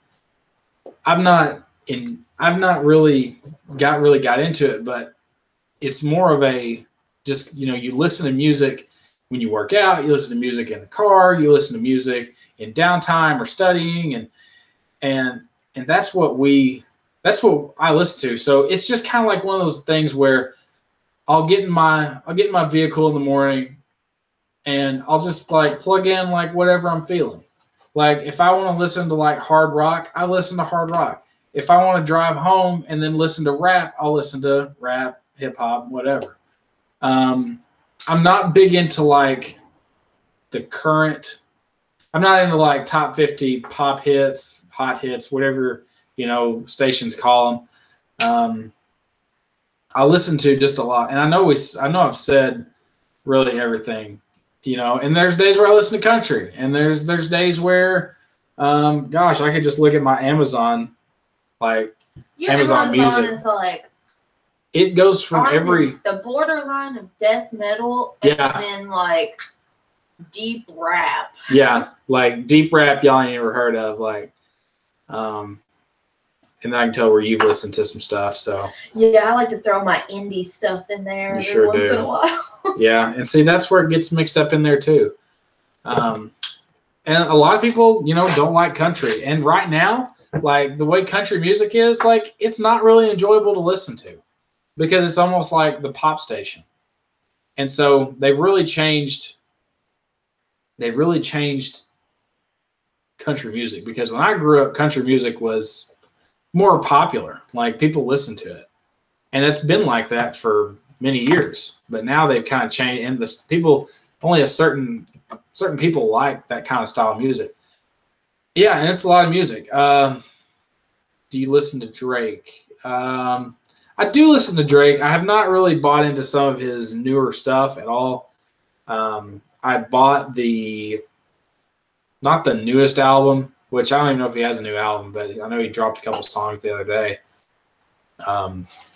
I've not really got into it, but it's more of a just, you listen to music when you work out, you listen to music in the car, you listen to music in downtime or studying, and that's what I listen to. So it's just kind of like one of those things where I'll get in my vehicle in the morning and I'll just like plug in like whatever I'm feeling. Like if I want to listen to like hard rock, I listen to hard rock. If I want to drive home and then listen to rap, I'll listen to rap, hip hop, whatever. I'm not big into like the current. I'm not into like top 50 pop hits, hot hits, whatever, stations call them. I listen to just a lot, and I know I've said really everything, and there's days where I listen to country, and there's days where, gosh, I could just look at my Amazon, like Amazon Music. Is like, it goes from the borderline of death metal and then like deep rap. Yeah, like deep rap y'all ain't ever heard of, like, and I can tell where you've listened to some stuff. So yeah, I like to throw my indie stuff in there every once in a while. Yeah, and see, that's where it gets mixed up in there too. And a lot of people, don't like country. And right now, like the way country music is, like it's not really enjoyable to listen to because it's almost like the pop station. And so they've really changed country music, because when I grew up, country music was more popular. Like people listened to it. And it's been like that for many years. But now they've kind of changed, and only a certain people like that kind of style of music. Yeah, and it's a lot of music. Do you listen to Drake? I do listen to Drake. I have not really bought into some of his newer stuff at all. I bought not the newest album, which I don't even know if he has a new album, but I know he dropped a couple songs the other day.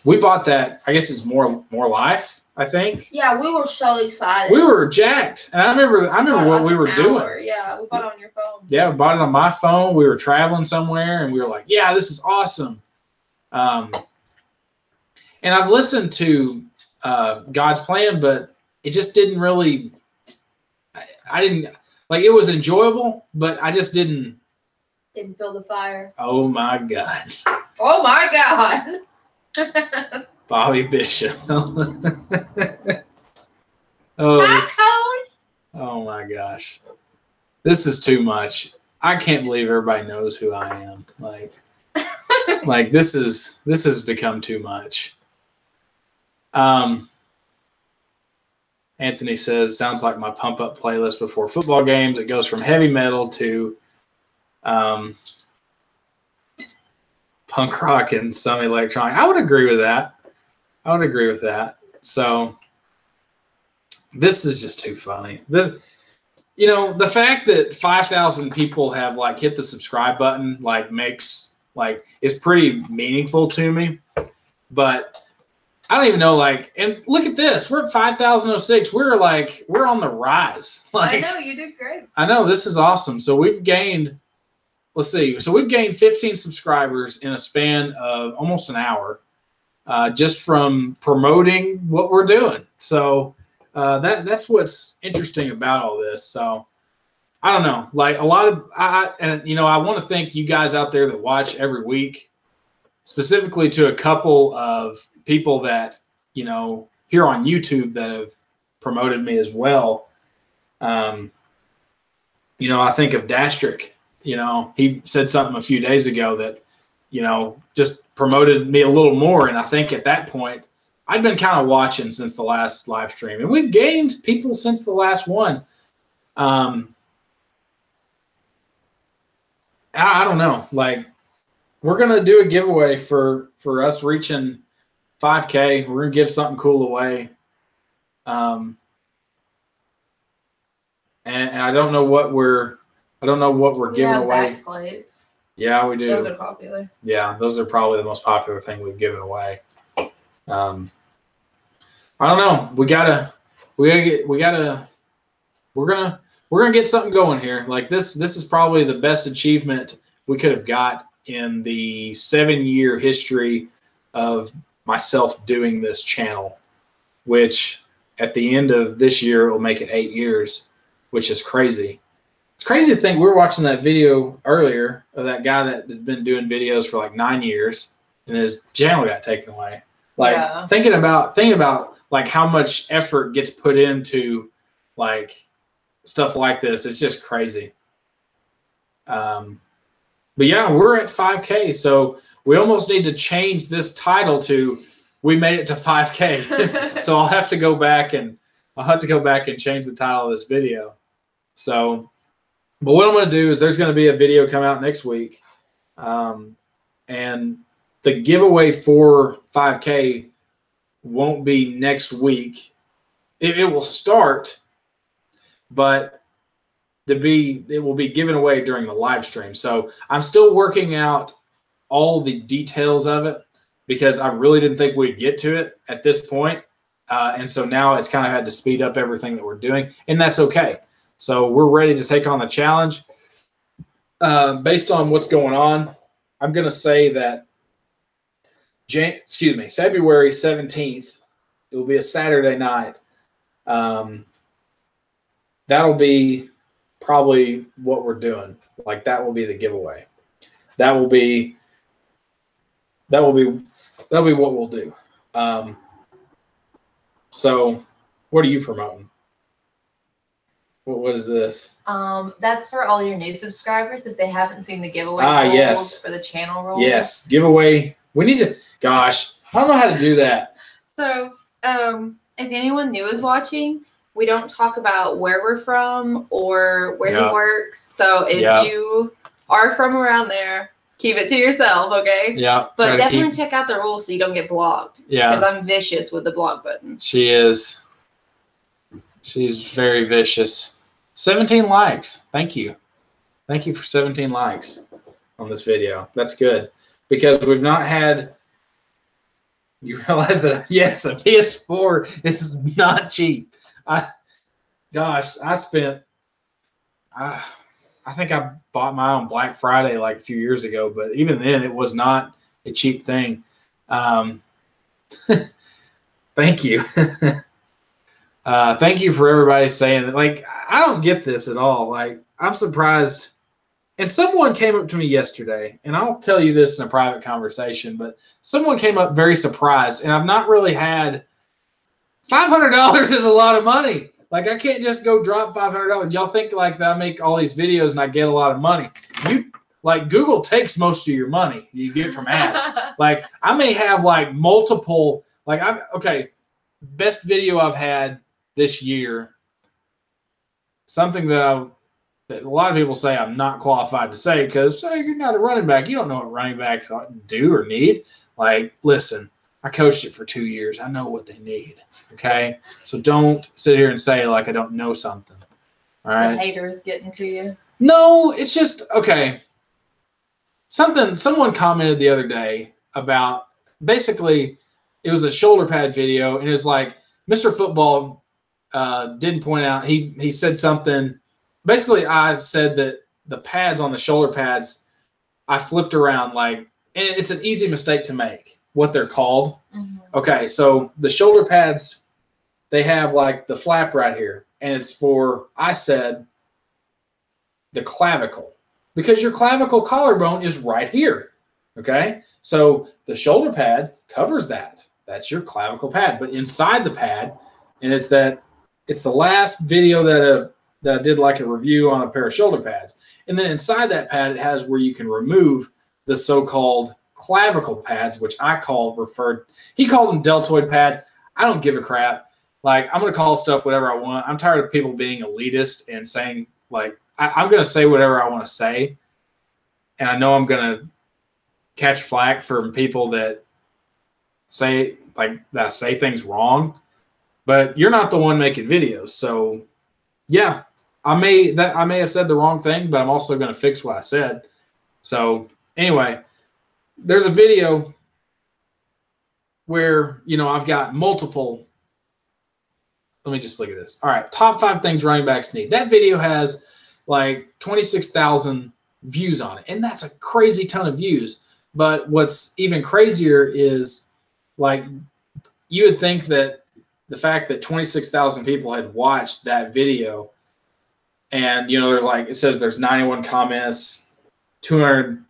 We bought that. I guess it's more Life, I think. Yeah, we were so excited. We were jacked, and I remember what we were doing. Yeah, we bought it on your phone. Yeah, we bought it on my phone. We were traveling somewhere, and we were like, "Yeah, this is awesome." And I've listened to God's Plan, but it just didn't really. I didn't like. It was enjoyable, but I just didn't. Didn't feel the fire. Oh my God. Oh my God. Bobby Bishop. Oh my gosh. This is too much. I can't believe everybody knows who I am. Like this has become too much. Anthony says, sounds like my pump up playlist before football games. It goes from heavy metal to punk rock and some electronic. I would agree with that. So this is just too funny. The fact that 5,000 people have hit the subscribe button is pretty meaningful to me. But I don't even know, and look at this. We're at 5,006. We're on the rise. I know, you did great. I know, this is awesome. So we've gained, let's see. So we've gained 15 subscribers in a span of almost an hour, just from promoting what we're doing. So that's what's interesting about all this. So I don't know, I want to thank you guys out there that watch every week, specifically to a couple of people that, here on YouTube that have promoted me as well. I think of Dastrick. He said something a few days ago that, just promoted me a little more. And I think at that point, I'd been kind of watching since the last live stream. And we've gained people since the last one. I don't know. We're going to do a giveaway for us reaching 5K. We're going to give something cool away. And I don't know what we're giving away. Backplates. Yeah, we do. Those are popular. Yeah, those are probably the most popular thing we've given away. I don't know. We're gonna get something going here. This is probably the best achievement we could have got in the 7-year history of myself doing this channel, which at the end of this year, it will make it 8 years, which is crazy. It's crazy to think we were watching that video earlier of that guy that had been doing videos for like 9 years and his channel got taken away. Like thinking about like how much effort gets put into like stuff like this. It's just crazy. But yeah, we're at 5K. So we almost need to change this title to "We Made It to 5K." So I'll have to go back and change the title of this video. So, but what I'm going to do is there's going to be a video come out next week. And the giveaway for 5K won't be next week. It will start, but it will be given away during the live stream. So I'm still working out all the details of it because I really didn't think we'd get to it at this point. And so now it's kind of had to speed up everything that we're doing, and that's okay. So we're ready to take on the challenge. Based on what's going on, I'm going to say that February 17th, it will be a Saturday night. That'll be probably what we're doing. Like that will be the giveaway. That'll be what we'll do. So what are you promoting? What is this? That's for all your new subscribers if they haven't seen the giveaway rules for the channel rules. Yes, giveaway. We need to. Gosh, I don't know how to do that. So, if anyone new is watching, we don't talk about where we're from or where he works. So if you are from around there, keep it to yourself, okay? Yeah. But definitely check out the rules so you don't get blocked. Yeah. Because I'm vicious with the block button. She is. She's very vicious. 17 likes. Thank you. Thank you for 17 likes on this video. That's good. Because we've not had... You realize that, yes, a PS4 is not cheap. I think I bought mine on Black Friday like a few years ago, but even then it was not a cheap thing. Thank you. Thank you for everybody saying that. Like, I don't get this at all. Like, I'm surprised. And someone came up to me yesterday, and I'll tell you this in a private conversation, but someone came up very surprised, and I've not really had $500 is a lot of money. Like, I can't just go drop $500. Y'all think like that I make all these videos and I get a lot of money. Like, Google takes most of your money you get from ads. Like, I may have like multiple, like, best video I've had this year, something that a lot of people say I'm not qualified to say because you're not a running back. You don't know what running backs do or need. Like, listen, I coached it for 2 years. I know what they need, okay? So don't sit here and say, like, I don't know something, all right? The haters getting to you. No, it's just, okay. Someone commented the other day about, basically, it was a shoulder pad video, and it was like, Mr. Football didn't point out, he said something. Basically, I said that the pads on the shoulder pads, I flipped around like, and it's an easy mistake to make, what they're called. Mm-hmm. Okay, so the shoulder pads, they have like the flap right here, and it's for, I said, the clavicle, because your clavicle collarbone is right here, okay? So the shoulder pad covers that. That's your clavicle pad, but inside the pad, and it's the last video that I did like a review on a pair of shoulder pads. And then inside that pad, it has where you can remove the so-called clavicle pads, which he called them deltoid pads. I don't give a crap. Like, I'm going to call stuff whatever I want. I'm tired of people being elitist and saying, like, I'm going to say whatever I want to say. And I know I'm going to catch flack from people that say things wrong, but you're not the one making videos. So yeah, I may have said the wrong thing, but I'm also going to fix what I said. So anyway, there's a video where, I've got multiple. Let me just look at this. All right. Top 5 things running backs need. That video has like 26,000 views on it. And that's a crazy ton of views. But what's even crazier is, like, you would think that the fact that 26,000 people had watched that video, and there's like, it says there's 91 comments, 200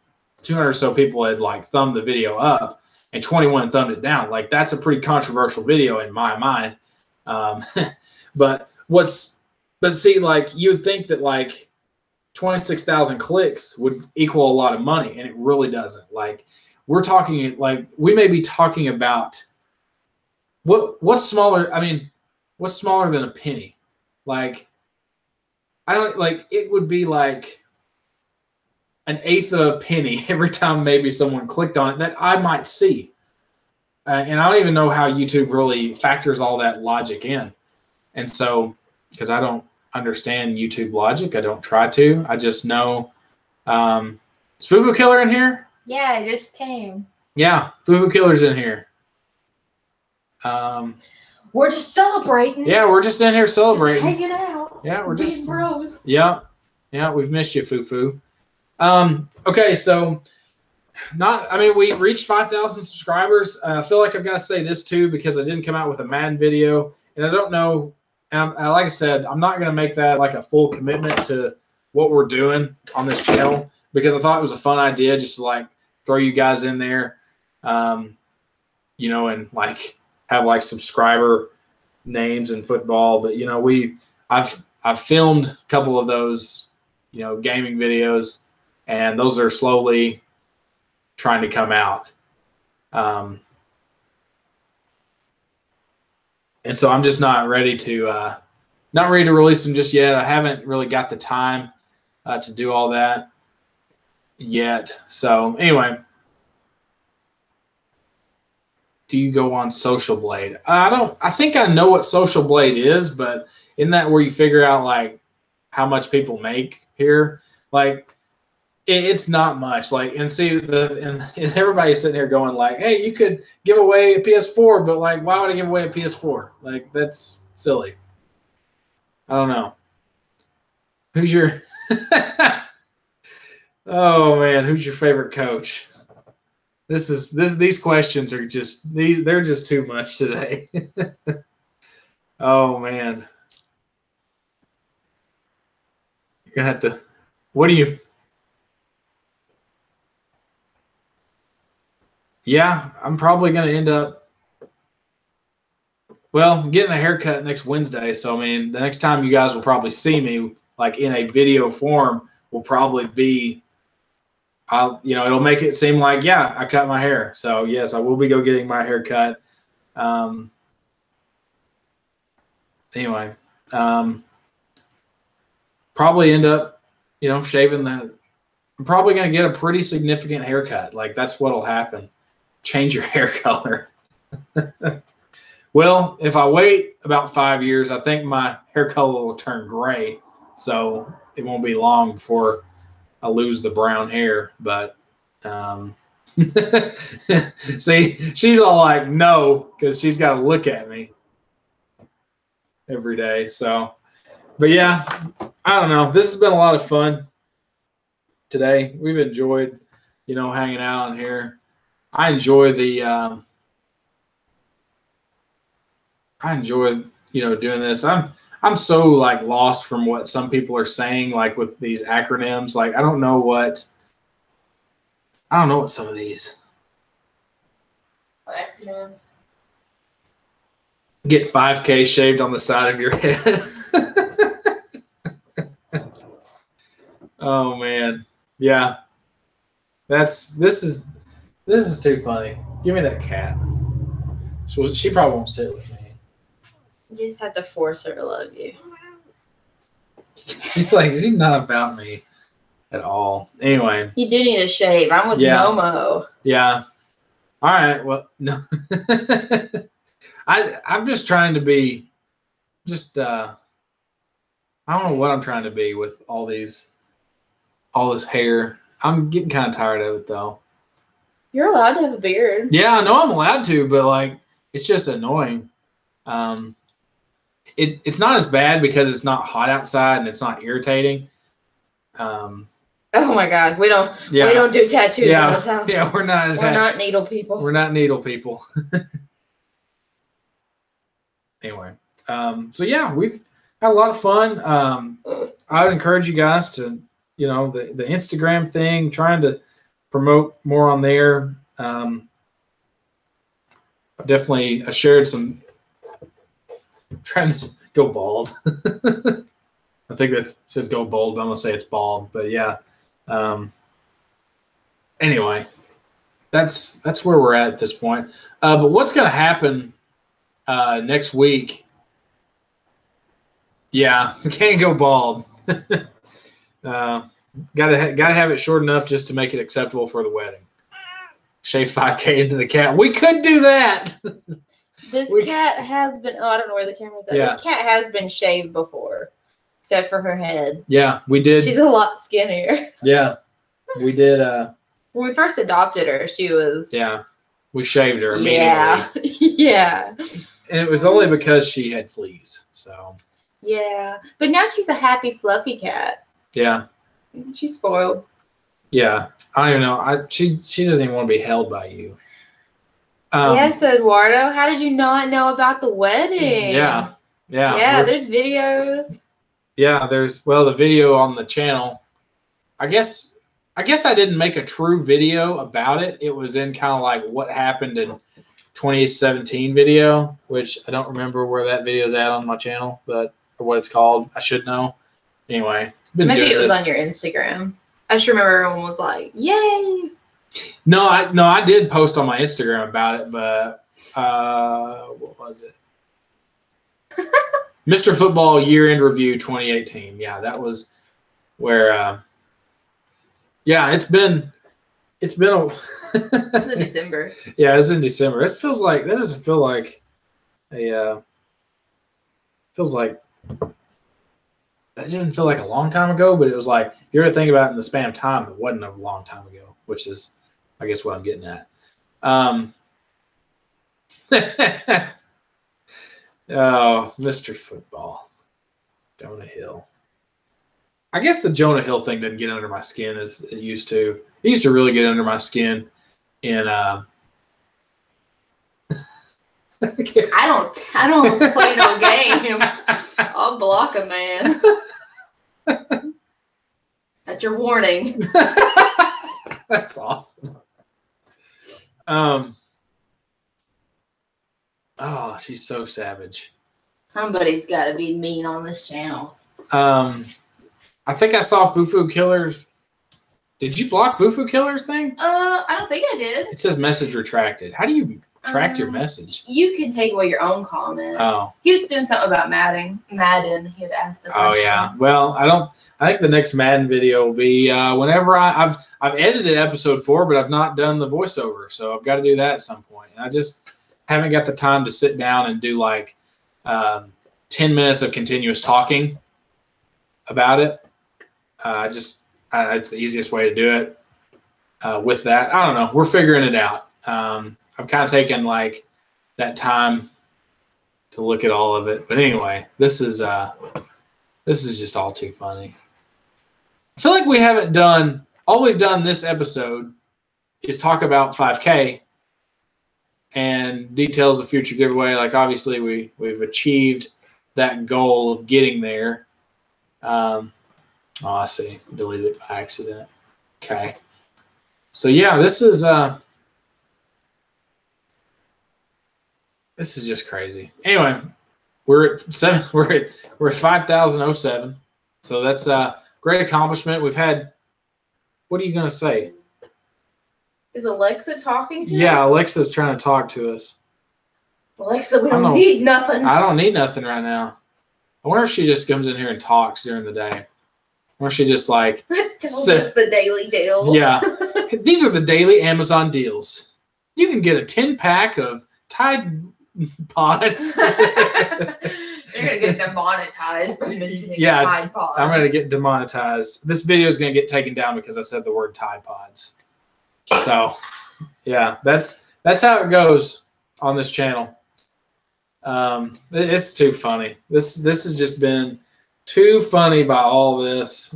or so people had like thumbed the video up, and 21 thumbed it down. Like, that's a pretty controversial video in my mind. But see, like, you would think that like 26,000 clicks would equal a lot of money, and it really doesn't. Like, we may be talking about what's smaller. I mean, what's smaller than a penny? Like, it would be like an eighth of a penny every time maybe someone clicked on it that I might see. And I don't even know how YouTube really factors all that logic in. And so, because I don't understand YouTube logic, I don't try to. I just know. Is Fufu Killer in here? Yeah, I just came. Yeah, Fufu Killer's in here. We're just celebrating. Yeah, we're just in here celebrating. Just hanging out. Yeah, we're just bros. Yeah, we've missed you, Fufu. Okay, so we reached 5,000 subscribers. I feel like I've got to say this too, because I didn't come out with a Madden video, and I don't know. Like I said, I'm not going to make that like a full commitment to what we're doing on this channel, because I thought it was a fun idea just to like throw you guys in there, and like have like subscriber names in football. But I've filmed a couple of those gaming videos, and those are slowly trying to come out. And so I'm just not ready to release them just yet. I haven't really got the time to do all that yet. So anyway, do you go on Social Blade? I think I know what Social Blade is, but isn't that where you figure out like how much people make here? Like, it's not much. Like, and see, and everybody's sitting here going like, hey, you could give away a PS4, but like, why would I give away a PS4? Like, that's silly. I don't know. Who's your oh man, who's your favorite coach? These questions are just they're just too much today. Oh man. You're gonna have to, what do you? Yeah, I'm probably going to end up, getting a haircut next Wednesday. So, I mean, the next time you guys will probably see me, like in a video form, will probably be, it'll make it seem like, yeah, I cut my hair. So, yes, I will be getting my hair cut. Anyway, probably end up, shaving I'm probably going to get a pretty significant haircut. Like, that's what'll happen. Change your hair color. Well, if I wait about 5 years, I think my hair color will turn gray. So it won't be long before I lose the brown hair. But see, she's all like, no, because she's got to look at me every day. So, but yeah, I don't know. This has been a lot of fun today. We've enjoyed, hanging out on here. I enjoy doing this. I'm so like lost from what some people are saying, like with these acronyms. Like, I don't know what some of these. What acronyms? Get 5K shaved on the side of your head. Oh man. Yeah. This is too funny. Give me that cat. She probably won't sit with me. You just have to force her to love you. She's not about me at all. Anyway. You do need a shave. I'm with Momo. Yeah. All right. Well, no. I'm just trying to be I don't know what I'm trying to be with all this hair. I'm getting kind of tired of it though. You're allowed to have a beard. Yeah, I know I'm allowed to, but like, it's just annoying. It's not as bad because it's not hot outside and it's not irritating. Oh my God, we don't do tattoos in this house. Yeah, we're not needle people. We're not needle people. anyway, so yeah, we've had a lot of fun. I would encourage you guys to, the Instagram thing, trying to promote more on there. I've definitely shared some, trying to go bald. I think that says go bold, but I'm going to say it's bald. But yeah. Anyway, that's where we're at this point. But what's going to happen next week? Yeah, can't go bald. Gotta have it short enough just to make it acceptable for the wedding. Shave 5K into the cat. We could do that. This cat has been. Oh, I don't know where the camera's at. Yeah. This cat has been shaved before, except for her head. Yeah, we did. She's a lot skinnier. Yeah, we did. When we first adopted her, she was. Yeah, we shaved her immediately. Yeah, yeah. And it was only because she had fleas. So. Yeah, but now she's a happy, fluffy cat. Yeah. She's spoiled. Yeah, I don't even know. She doesn't even want to be held by you. Yes, Eduardo. How did you not know about the wedding? Yeah. Yeah, there's videos. Yeah, there's the video on the channel. I guess I didn't make a true video about it. It was in kind of like what happened in 2017 video, which I don't remember where that video's at on my channel, or what it's called. I should know. Anyway. Maybe it was on your Instagram. I just remember everyone was like, "Yay!" No, I did post on my Instagram about it, but what was it? Mr. Football Year-End Review 2018. Yeah, that was where. Yeah, it's been a. It's in December. Yeah, it's in December. It feels like that doesn't feel like a. Feels like. That didn't feel like a long time ago, but it was like, you ever think about it in the span of time, it wasn't a long time ago, which is, I guess, what I'm getting at. Oh, Mr. Football. Jonah Hill. I guess the Jonah Hill thing didn't get under my skin as it used to. It used to really get under my skin in I don't play no games. I'll block a man. That's your warning. That's awesome. Oh, she's so savage. Somebody's got to be mean on this channel. I think I saw Fufu Killers. Did you block Fufu Killers thing? I don't think I did. It says message retracted. How do you retract your message? You can take away your own comment. Oh. He was doing something about Madden. He had asked a question. Oh yeah. Well, I think the next Madden video will be whenever I've edited episode 4, but I've not done the voiceover, so I've got to do that at some point. And I just haven't got the time to sit down and do like 10 minutes of continuous talking about it. It's the easiest way to do it. With that, I don't know. We're figuring it out. I've kind of taken like that time to look at all of it. But anyway, this is just all too funny. I feel like we haven't done all we've done this episode is talk about 5K and details of future giveaway. Like obviously we've achieved that goal of getting there. Oh, I see. Deleted it by accident. Okay. So yeah, this is just crazy. Anyway, we're at 5,007. So that's a great accomplishment. We've had. What are you gonna say? Is Alexa talking to us? Yeah, Alexa's trying to talk to us. Alexa, we don't need nothing. I don't need nothing right now. I wonder if she just comes in here and talks during the day. Or she just like tells us the daily deals. Yeah. These are the daily Amazon deals. You can get a 10-pack of Tide Pods. You're gonna get demonetized for mentioning Tide Pods. I'm gonna get demonetized. This video is gonna get taken down because I said the word Tide Pods. So yeah, that's how it goes on this channel. It's too funny. This has just been too funny by all this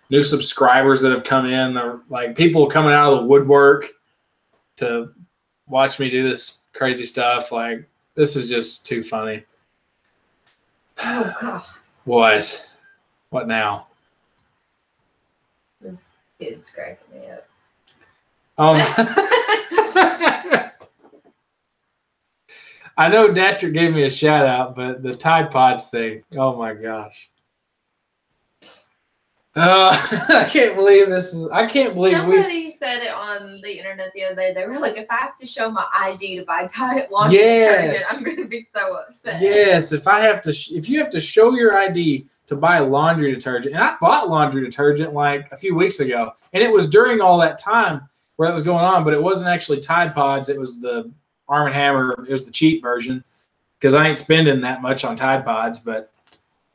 new subscribers that have come in. They're like people coming out of the woodwork to watch me do this crazy stuff. Like This is just too funny. Oh God. What? What now? This kid's cracking me up. I know Dastrick gave me a shout out, but the Tide Pods thing. Oh my gosh. I can't believe this is. I can't believe somebody said it on the internet the other day. They were like, if I have to show my ID to buy Tide laundry detergent, I'm going to be so upset. Yes, if you have to show your ID to buy laundry detergent, and I bought laundry detergent like a few weeks ago, and it was during all that time where that was going on, but it wasn't actually Tide Pods. It was the Arm & Hammer. It was the cheap version because I ain't spending that much on Tide Pods, but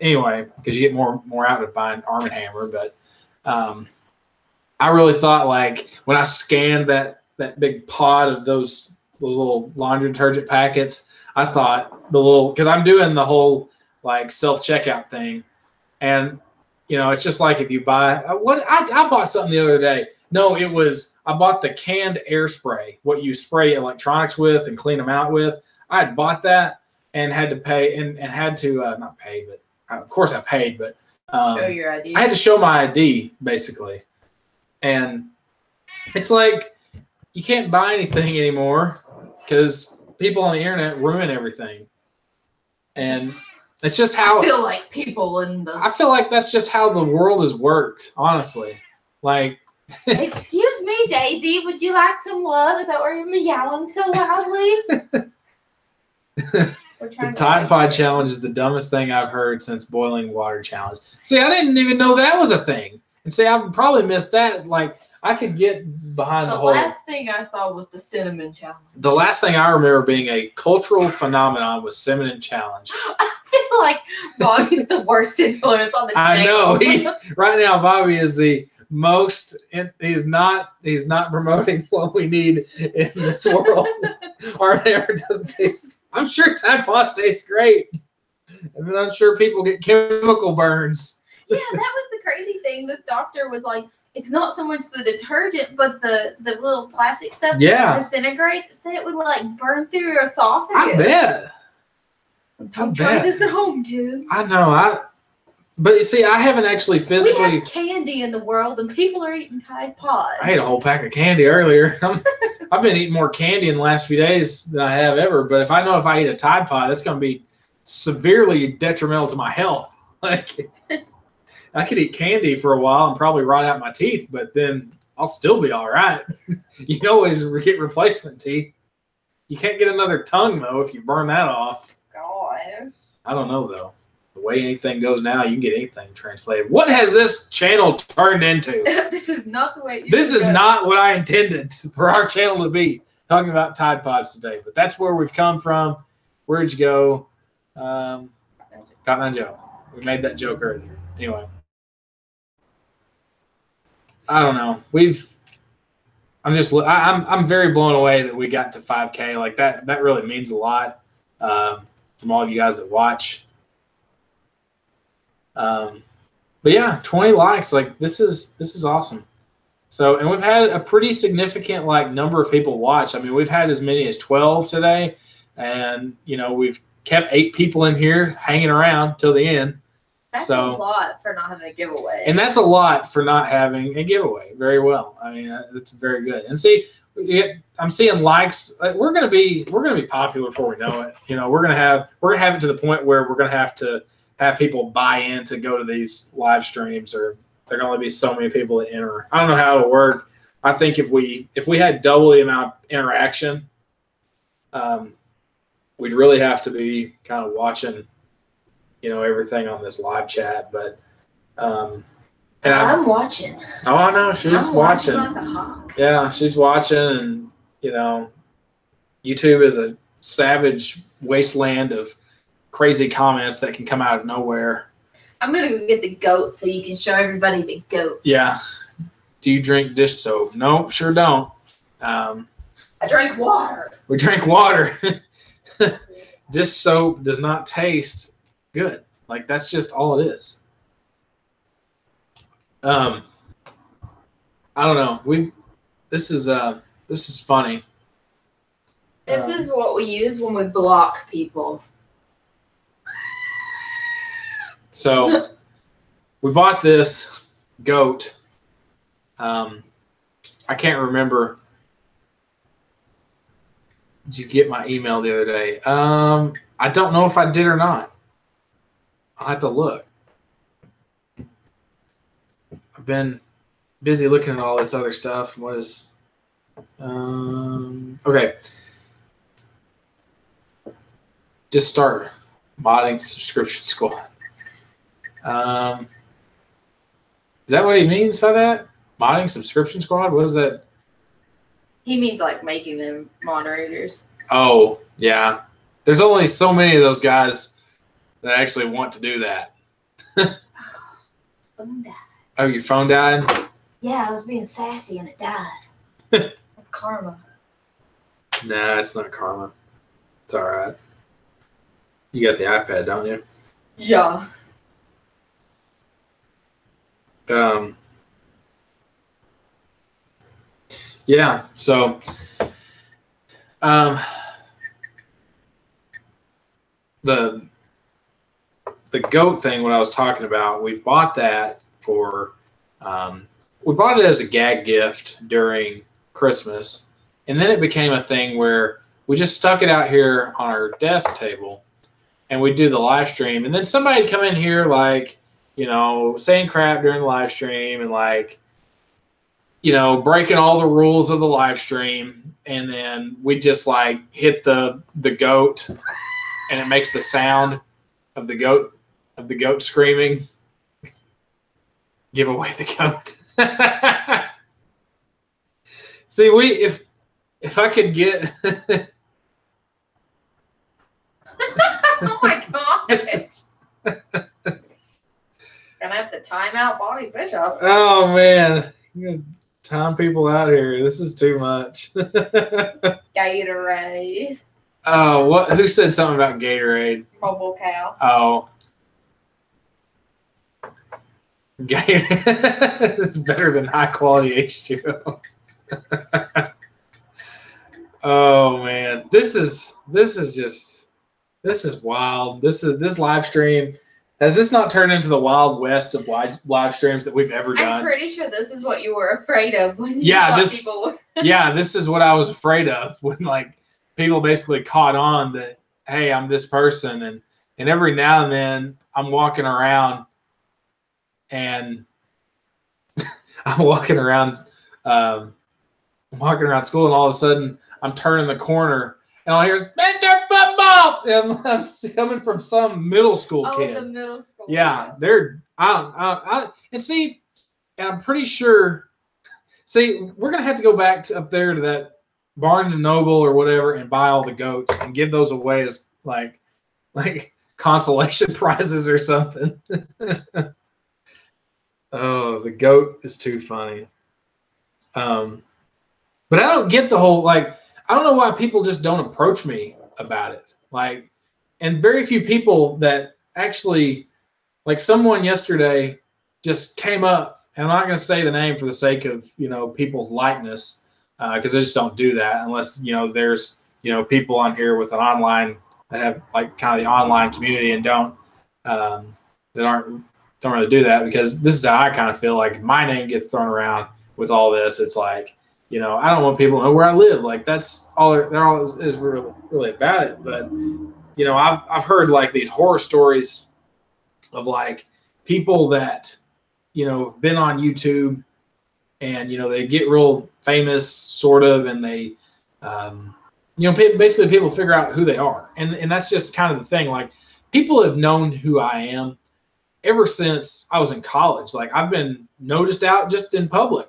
anyway, because you get more out of buying Arm & Hammer. But I really thought, like, when I scanned that big pod of those little laundry detergent packets, I thought because I'm doing the whole like self-checkout thing, and it's just like if you buy I bought something the other day. No, I bought the canned air spray, what you spray electronics with and clean them out with. I had bought that and had to pay and had to not pay, but of course I paid, but show your ID. I had to show my ID basically. And it's like you can't buy anything anymore because people on the internet ruin everything. And it's just how I feel like people I feel like that's just how the world has worked, honestly. Like, excuse me, Daisy, would you like some love? Is that why you're meowing so loudly? The Tide Pod challenge is the dumbest thing I've heard since boiling water challenge. See, I didn't even know that was a thing. And see, I probably missed that. Like, I could get behind the whole. The last thing I saw was the cinnamon challenge. The last thing I remember being a cultural phenomenon was cinnamon challenge. I feel like Bobby's the worst influence on the I know. Right now, Bobby is the most. He's not promoting what we need in this world. Our hair doesn't taste. I'm sure Tide Pods taste great. I mean, I'm sure people get chemical burns. Yeah, that was the crazy thing. This doctor was like, it's not so much the detergent, but the little plastic stuff that disintegrates. It said it would like burn through your esophagus. I bet. Don't try this at home, kids. I know. But you see, I haven't actually physically. We have candy in the world, and people are eating Tide Pods. I ate a whole pack of candy earlier. I've been eating more candy in the last few days than I have ever. But if I eat a Tide Pod, that's going to be severely detrimental to my health. Like, I could eat candy for a while and probably rot out my teeth, but then I'll still be all right. You can always get replacement teeth. You can't get another tongue, though, if you burn that off. God. I don't know, though. The way anything goes now, you can get anything transplanted. What has this channel turned into? This is not the way. This is not what I intended for our channel to be. Talking about Tide Pods today, but that's where we've come from. Where'd you go? Cotton Eye Joe. We made that joke earlier. Anyway, I don't know. I'm very blown away that we got to 5K. Like that really means a lot from all of you guys that watch. But yeah, 20 likes. Like this is awesome. So, and we've had a pretty significant number of people watch. I mean, we've had as many as 12 today, and we've kept 8 people in here hanging around till the end. That's a lot for not having a giveaway. And that's a lot for not having a giveaway. Very well. I mean, that's very good. And see, I'm seeing likes. We're gonna be popular before we know it. We're gonna have it to the point where we're gonna have to have people buy in to go to these live streams, or there are going to be so many people that enter. I don't know how it'll work. I think if we had double the amount of interaction, we'd really have to be kind of watching, everything on this live chat. But and I'm watching. Oh, I know she's watching. Like a hawk. Yeah, she's watching, and YouTube is a savage wasteland of crazy comments that can come out of nowhere. I'm going to go get the goat so you can show everybody the goat. Yeah. Do you drink dish soap? No, sure don't. I drink water. We drink water. Dish soap does not taste good. Like, that's just all it is. I don't know. This is funny. This is what we use when we block people. So we bought this goat. I can't remember. Did you get my email the other day? I don't know if I did or not. I'll have to look. I've been busy looking at all this other stuff. What is okay. Just start modding subscription squad. Is that what he means by that? Modding subscription squad? What is that? He means like making them moderators. Oh, yeah. There's only so many of those guys that actually want to do that. Phone died. Oh, your phone died? Yeah, I was being sassy and it died. That's karma. Nah, it's not karma. It's all right. You got the iPad, don't you? Yeah. Yeah, so the goat thing, what I was talking about, we bought that for we bought it as a gag gift during Christmas, and then it became a thing where we just stuck it out here on our desk table and we'd do the live stream, and then somebody'd come in here like, you know, saying crap during the live stream and like, you know, breaking all the rules of the live stream, and then we just like hit the goat, and it makes the sound of the goat screaming. Give away the goat. See, if I could get. Oh my gosh. Gonna have to time out Bobby Bishop. Oh man. Time people out here. This is too much. Gatorade. Oh, what? Who said something about Gatorade? Mobile cow. Oh, Gatorade. It's better than high quality H2O. Oh man, this is wild. This live stream. Has this not turned into the Wild West of live streams that we've ever done? I'm pretty sure this is what you were afraid of when you thought people were. Yeah, this is what I was afraid of when like people basically caught on that, hey, I'm this person, and every now and then I'm walking around and I'm walking around school, and all of a sudden I'm turning the corner and all I hear is Mr. Football, and I'm coming from some middle school kid. Oh, the middle school. Yeah, they're and see, and I'm pretty sure. See, we're gonna have to go back up there to that Barnes and Noble or whatever and buy all the goats and give those away as like consolation prizes or something. Oh, the goat is too funny. But I don't get the whole like. I don't know why people just don't approach me about it. Like, and very few people that actually, like someone yesterday just came up, and I'm not going to say the name for the sake of, you know, people's likeness, because I just don't do that unless, you know, there's, you know, people on here with an online that have like kind of the online community and don't really do that, because this is how I kind of feel like my name gets thrown around with all this. It's like, you know, I don't want people to know where I live. Like that's all they're all is really about it. But, you know, I've heard like these horror stories of like people that, you know, have been on YouTube and, you know, they get real famous sort of, and they, you know, basically people figure out who they are. And that's just kind of the thing. Like people have known who I am ever since I was in college. Like I've been noticed out just in public,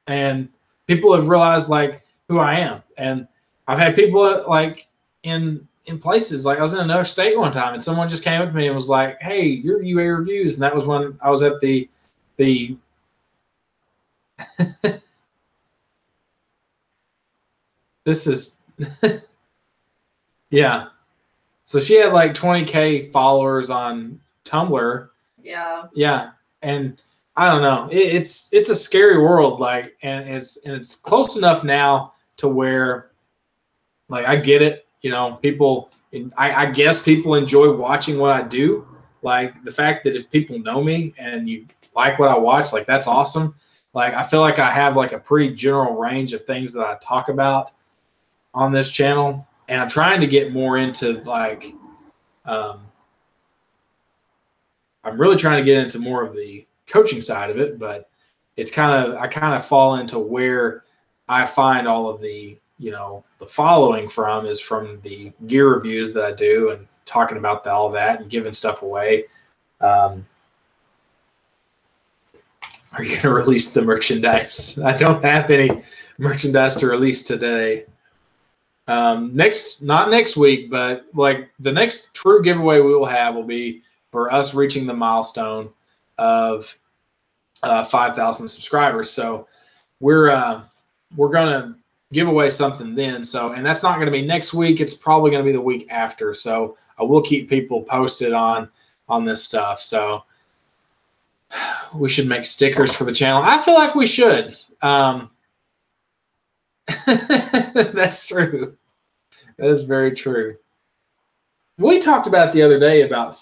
and people have realized like who I am. And I've had people like in places, like I was in another state one time and someone just came up to me and was like, hey, you're UA Reviews. And that was when I was at the this is yeah. So she had like 20K followers on Tumblr. Yeah. Yeah. And I don't know. It's a scary world, like, and it's close enough now to where Like, I get it. You know, people, I guess people enjoy watching what I do. Like, the fact that if people know me and you like what I watch, like, that's awesome. Like, I feel like I have, like, a pretty general range of things that I talk about on this channel. And I'm trying to get more into, like, I'm really trying to get into more of the coaching side of it, but it's I kind of fall into where I find all of the, you know, the following from is from the gear reviews that I do and talking about all that and giving stuff away. Are you going to release the merchandise? I don't have any merchandise to release today. Not next week, but like the next true giveaway we will have will be for us reaching the milestone of 5,000 subscribers. So we're gonna give away something then. So, and that's not going to be next week. It's probably going to be the week after. So I will keep people posted on this stuff. So we should make stickers for the channel. I feel like we should. That's true. That is very true. We talked about the other day about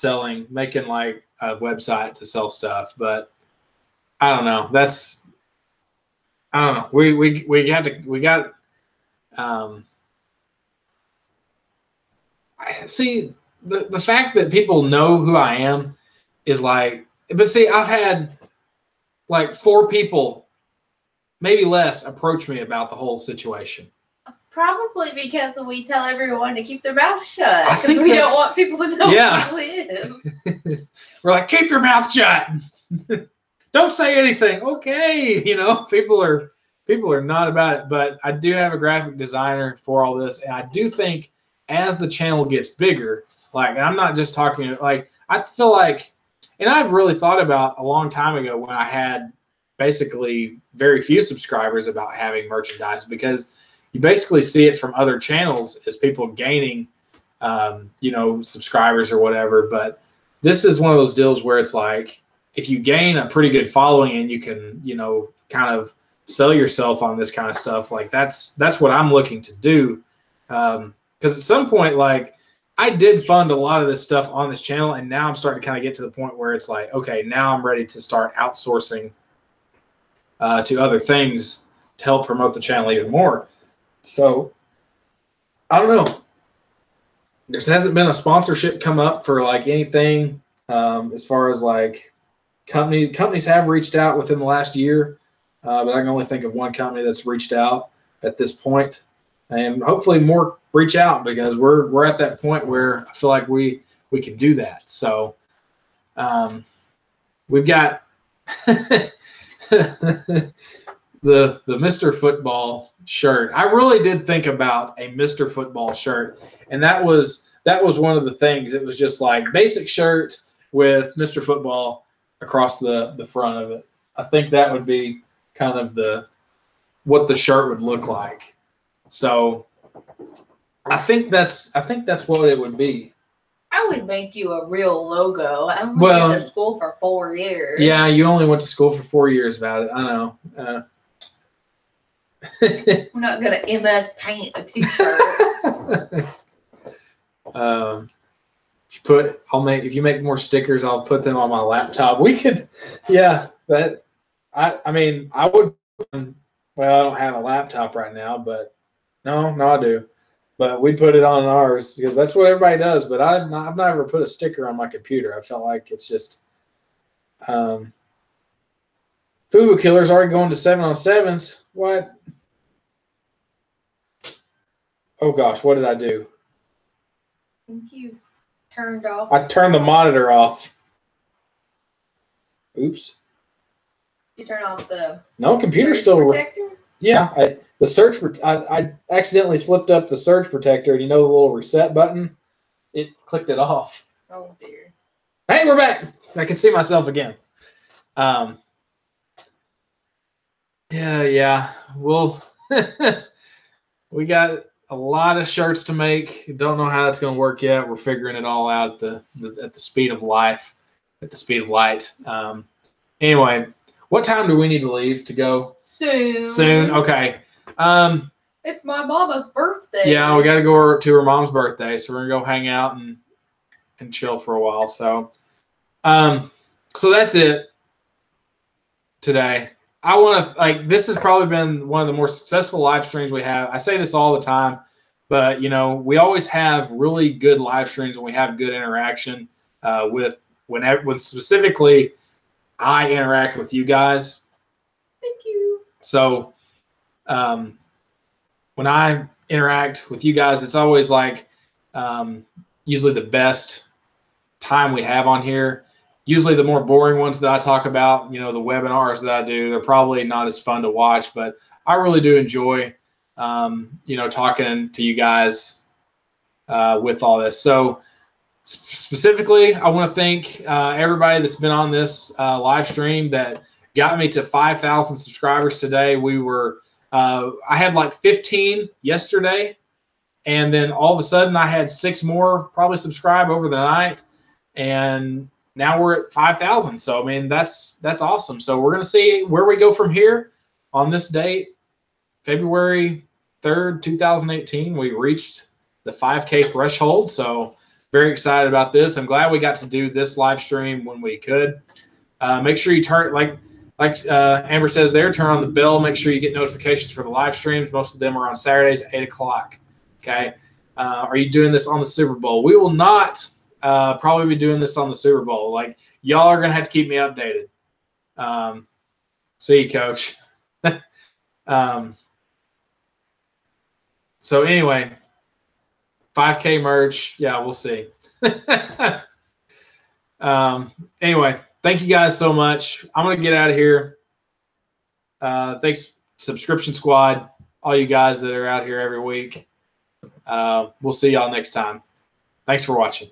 making like a website to sell stuff, but I don't know. I don't know. We got see the fact that people know who I am is like, but see, I've had like 4 people, maybe less, approach me about the whole situation. Probably because we tell everyone to keep their mouth shut because we don't want people to know who we live. We're like, keep your mouth shut. Don't say anything. Okay, you know, people are not about it. But I do have a graphic designer for all this, and I do think as the channel gets bigger, like, and I'm not just talking like, I feel like, and I've really thought about a long time ago when I had basically very few subscribers about having merchandise, because you basically see it from other channels as people gaining, you know, subscribers or whatever. But this is one of those deals where it's like, if you gain a pretty good following and you can, you know, kind of sell yourself on this kind of stuff, like that's what I'm looking to do. Because at some point, like, I did fund a lot of this stuff on this channel, and now I'm starting to kind of get to the point where it's like, okay, now I'm ready to start outsourcing to other things to help promote the channel even more. So I don't know. There hasn't been a sponsorship come up for like anything as far as like companies have reached out within the last year, but I can only think of one company that's reached out at this point, and hopefully more reach out, because we're at that point where I feel like we can do that. So we've got the Mr. Football shirt. I really did think about a Mr. Football shirt, and that was one of the things. It was just like basic shirt with Mr. Football across the front of it. I think that would be kind of what the shirt would look like. So I think that's what it would be. I would make you a real logo. I only went to school for 4 years. Yeah, you only went to school for 4 years about it. I know. I'm not gonna MS Paint a t-shirt. If you make more stickers, I'll put them on my laptop. We could, yeah. But I mean, I would. Well, I don't have a laptop right now, but no, I do. But we'd put it on ours because that's what everybody does. But I've not ever put a sticker on my computer. I felt like it's just. Fubu Killer's already going to 7-on-7s. What? Oh gosh, what did I do? I think you turned off. I turned the monitor off. Oops. You turn off the. No, computer's still. Protector? Yeah, I accidentally flipped up the surge protector, and you know the little reset button? It clicked it off. Oh dear. Hey, we're back. I can see myself again. Yeah. Well, we got a lot of shirts to make. Don't know how that's going to work yet. We're figuring it all out at the speed of life, at the speed of light. Anyway, what time do we need to leave to go? Soon. Soon. Okay. It's my mama's birthday. Yeah, we got to go to her mom's birthday, so we're gonna go hang out and chill for a while. So, so that's it today. I want to this has probably been one of the more successful live streams we have. I say this all the time, but we always have really good live streams and we have good interaction when specifically I interact with you guys. Thank you. So, when I interact with you guys, it's always usually the best time we have on here. Usually the more boring ones that I talk about, the webinars that I do, they're probably not as fun to watch, but I really do enjoy, talking to you guys with all this. So specifically, I want to thank everybody that's been on this live stream that got me to 5,000 subscribers today. I had 15 yesterday, and then all of a sudden I had 6 more probably subscribe over the night, and now we're at 5,000. So, I mean, that's awesome. So we're going to see where we go from here on this date, February 3rd, 2018. We reached the 5K threshold. So very excited about this. I'm glad we got to do this live stream when we could. Make sure you turn, like Amber says there, turn on the bell. Make sure you get notifications for the live streams. Most of them are on Saturdays at 8 o'clock. Okay. Are you doing this on the Super Bowl? We will not probably be doing this on the Super Bowl. Y'all are going to have to keep me updated. See you, Coach. So anyway, 5K merch. Yeah, we'll see. Anyway, thank you guys so much. I'm going to get out of here. Thanks, Subscription Squad, all you guys that are out here every week. We'll see y'all next time. Thanks for watching.